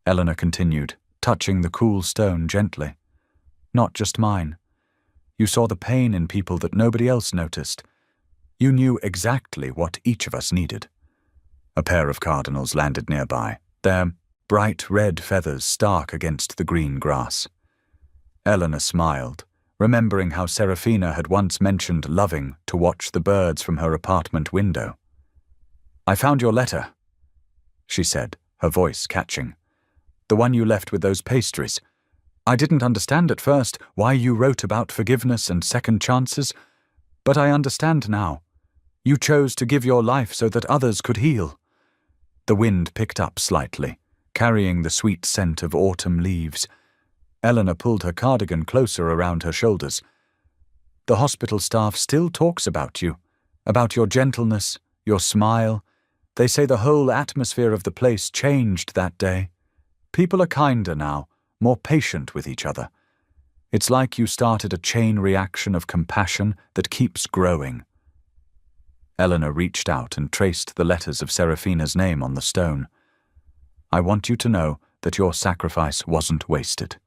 Eleanor continued, touching the cool stone gently. "Not just mine. You saw the pain in people that nobody else noticed. You knew exactly what each of us needed. A pair of cardinals landed nearby, their bright red feathers stark against the green grass. Eleanor smiled, remembering how Serafina had once mentioned loving to watch the birds from her apartment window. "I found your letter," she said, her voice catching. "The one you left with those pastries. I didn't understand at first why you wrote about forgiveness and second chances, but I understand now. You chose to give your life so that others could heal." The wind picked up slightly, carrying the sweet scent of autumn leaves. Eleanor pulled her cardigan closer around her shoulders. "The hospital staff still talks about you, about your gentleness, your smile. They say the whole atmosphere of the place changed that day. People are kinder now, more patient with each other. It's like you started a chain reaction of compassion that keeps growing." Eleanor reached out and traced the letters of Serafina's name on the stone. "I want you to know that your sacrifice wasn't wasted.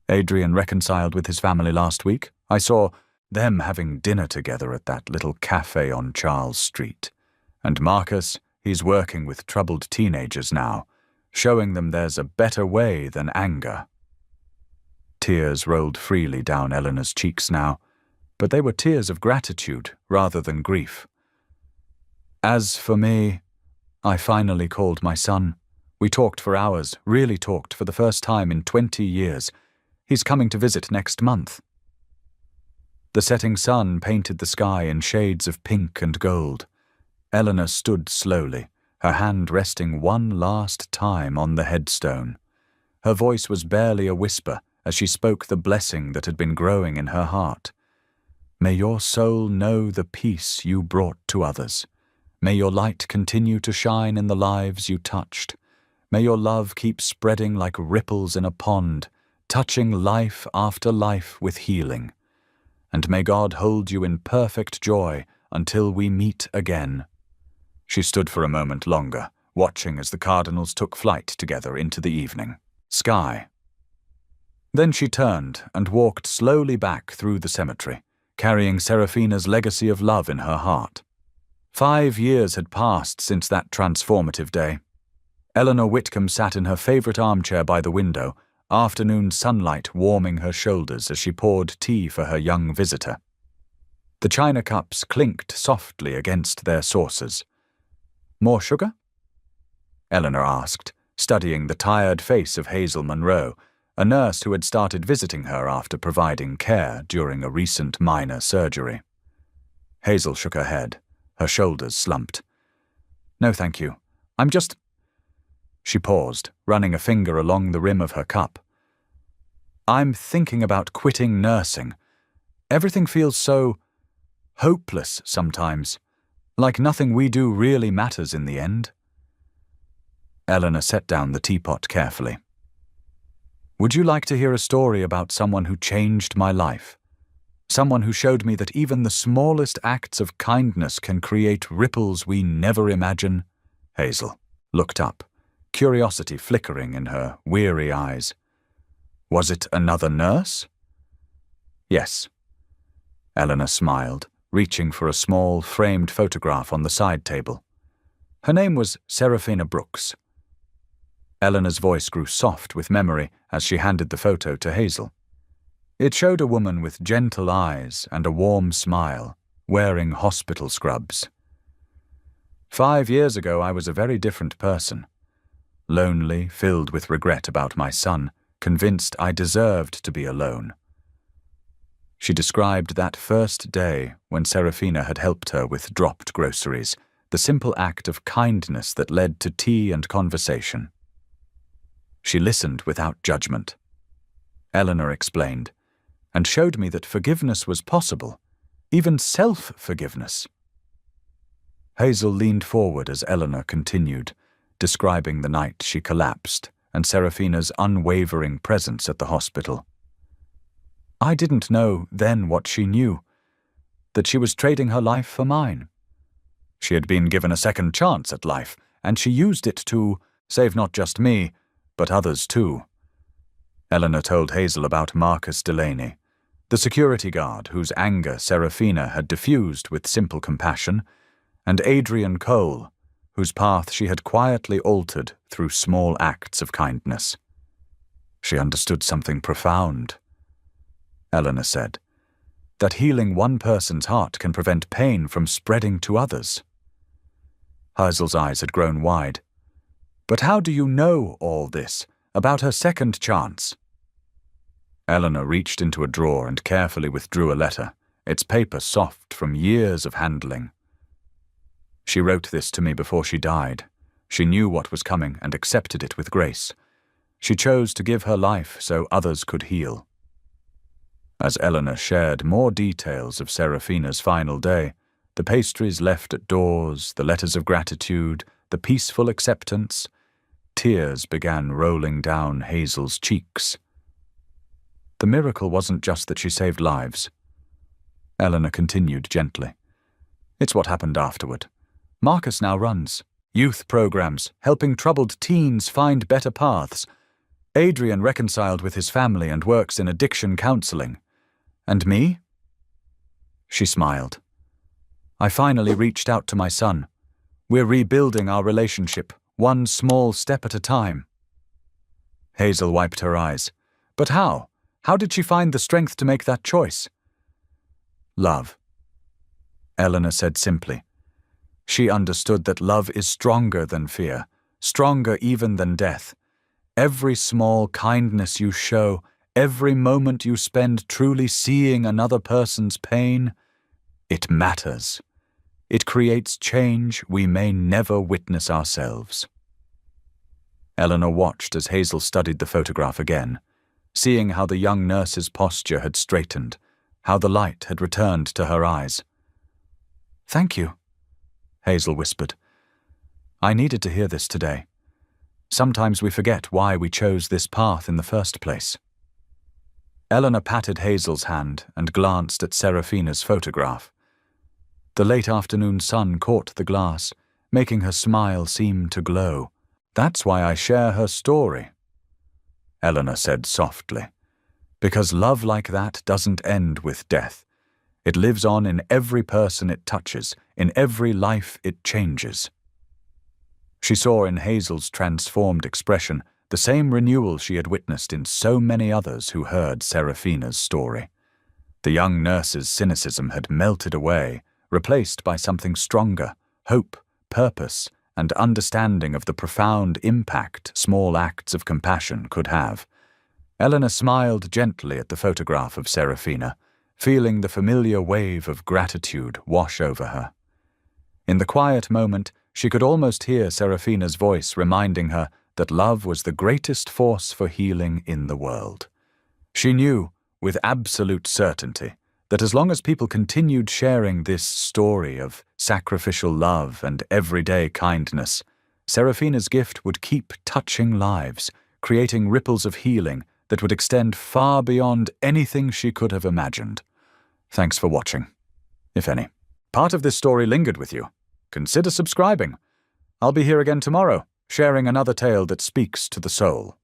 Adrian reconciled with his family last week. I saw them having dinner together at that little cafe on Charles Street. And Marcus, he's working with troubled teenagers now, showing them there's a better way than anger." Tears rolled freely down Eleanor's cheeks now, but they were tears of gratitude rather than grief. "As for me, I finally called my son. We talked for hours, really talked for the first time in 20 years. He's coming to visit next month." The setting sun painted the sky in shades of pink and gold. Eleanor stood slowly, her hand resting one last time on the headstone. Her voice was barely a whisper as she spoke the blessing that had been growing in her heart. "May your soul know the peace you brought to others. May your light continue to shine in the lives you touched. May your love keep spreading like ripples in a pond, touching life after life with healing. And may God hold you in perfect joy until we meet again." She stood for a moment longer, watching as the cardinals took flight together into the evening sky. Then she turned and walked slowly back through the cemetery, carrying Serafina's legacy of love in her heart. 5 years had passed since that transformative day. Eleanor Whitcomb sat in her favorite armchair by the window, afternoon sunlight warming her shoulders as she poured tea for her young visitor. The china cups clinked softly against their saucers. "More sugar?" Eleanor asked, studying the tired face of Hazel Monroe, a nurse who had started visiting her after providing care during a recent minor surgery. Hazel shook her head, her shoulders slumped. "No, thank you. I'm just—" She paused, running a finger along the rim of her cup. "I'm thinking about quitting nursing. Everything feels so hopeless sometimes, like nothing we do really matters in the end." Eleanor set down the teapot carefully. "Would you like to hear a story about someone who changed my life? Someone who showed me that even the smallest acts of kindness can create ripples we never imagine?" Hazel looked up, curiosity flickering in her weary eyes. "Was it another nurse?" "Yes." Eleanor smiled, reaching for a small, framed photograph on the side table. Her name was Serafina Brooks. Eleanor's voice grew soft with memory as she handed the photo to Hazel. It showed a woman with gentle eyes and a warm smile, wearing hospital scrubs. 5 years ago, I was a very different person. Lonely, filled with regret about my son, convinced I deserved to be alone. She described that first day when Serafina had helped her with dropped groceries, the simple act of kindness that led to tea and conversation. She listened without judgment. Eleanor explained, and showed me that forgiveness was possible, even self-forgiveness. Hazel leaned forward as Eleanor continued, describing the night she collapsed and Serafina's unwavering presence at the hospital. I didn't know then what she knew, that she was trading her life for mine. She had been given a second chance at life, and she used it to save not just me, but others too. Eleanor told Hazel about Marcus Delaney, the security guard whose anger Serafina had diffused with simple compassion, and Adrian Cole, whose path she had quietly altered through small acts of kindness. She understood something profound. Eleanor said, that healing one person's heart can prevent pain from spreading to others. Heisel's eyes had grown wide. But how do you know all this about her second chance? Eleanor reached into a drawer and carefully withdrew a letter, its paper soft from years of handling. She wrote this to me before she died. She knew what was coming and accepted it with grace. She chose to give her life so others could heal. As Eleanor shared more details of Serafina's final day, the pastries left at doors, the letters of gratitude, the peaceful acceptance, tears began rolling down Hazel's cheeks. The miracle wasn't just that she saved lives. Eleanor continued gently. It's what happened afterward. Marcus now runs youth programs, helping troubled teens find better paths. Adrian reconciled with his family and works in addiction counseling. And me? She smiled. I finally reached out to my son. We're rebuilding our relationship, one small step at a time. Hazel wiped her eyes. But how? How did she find the strength to make that choice? Love. Eleanor said simply. She understood that love is stronger than fear, stronger even than death. Every small kindness you show, every moment you spend truly seeing another person's pain, it matters. It creates change we may never witness ourselves. Eleanor watched as Hazel studied the photograph again, seeing how the young nurse's posture had straightened, how the light had returned to her eyes. Thank you, Hazel whispered. I needed to hear this today. Sometimes we forget why we chose this path in the first place. Eleanor patted Hazel's hand and glanced at Serafina's photograph. The late afternoon sun caught the glass, making her smile seem to glow. That's why I share her story, Eleanor said softly. Because love like that doesn't end with death. It lives on in every person it touches, in every life it changes. She saw in Hazel's transformed expression the same renewal she had witnessed in so many others who heard Serafina's story. The young nurse's cynicism had melted away, replaced by something stronger, hope, purpose, and understanding of the profound impact small acts of compassion could have. Eleanor smiled gently at the photograph of Serafina, feeling the familiar wave of gratitude wash over her. In the quiet moment, she could almost hear Serafina's voice reminding her that love was the greatest force for healing in the world. She knew, with absolute certainty, that as long as people continued sharing this story of sacrificial love and everyday kindness, Serafina's gift would keep touching lives, creating ripples of healing that would extend far beyond anything she could have imagined. Thanks for watching, if any. Part of this story lingered with you. Consider subscribing. I'll be here again tomorrow, sharing another tale that speaks to the soul.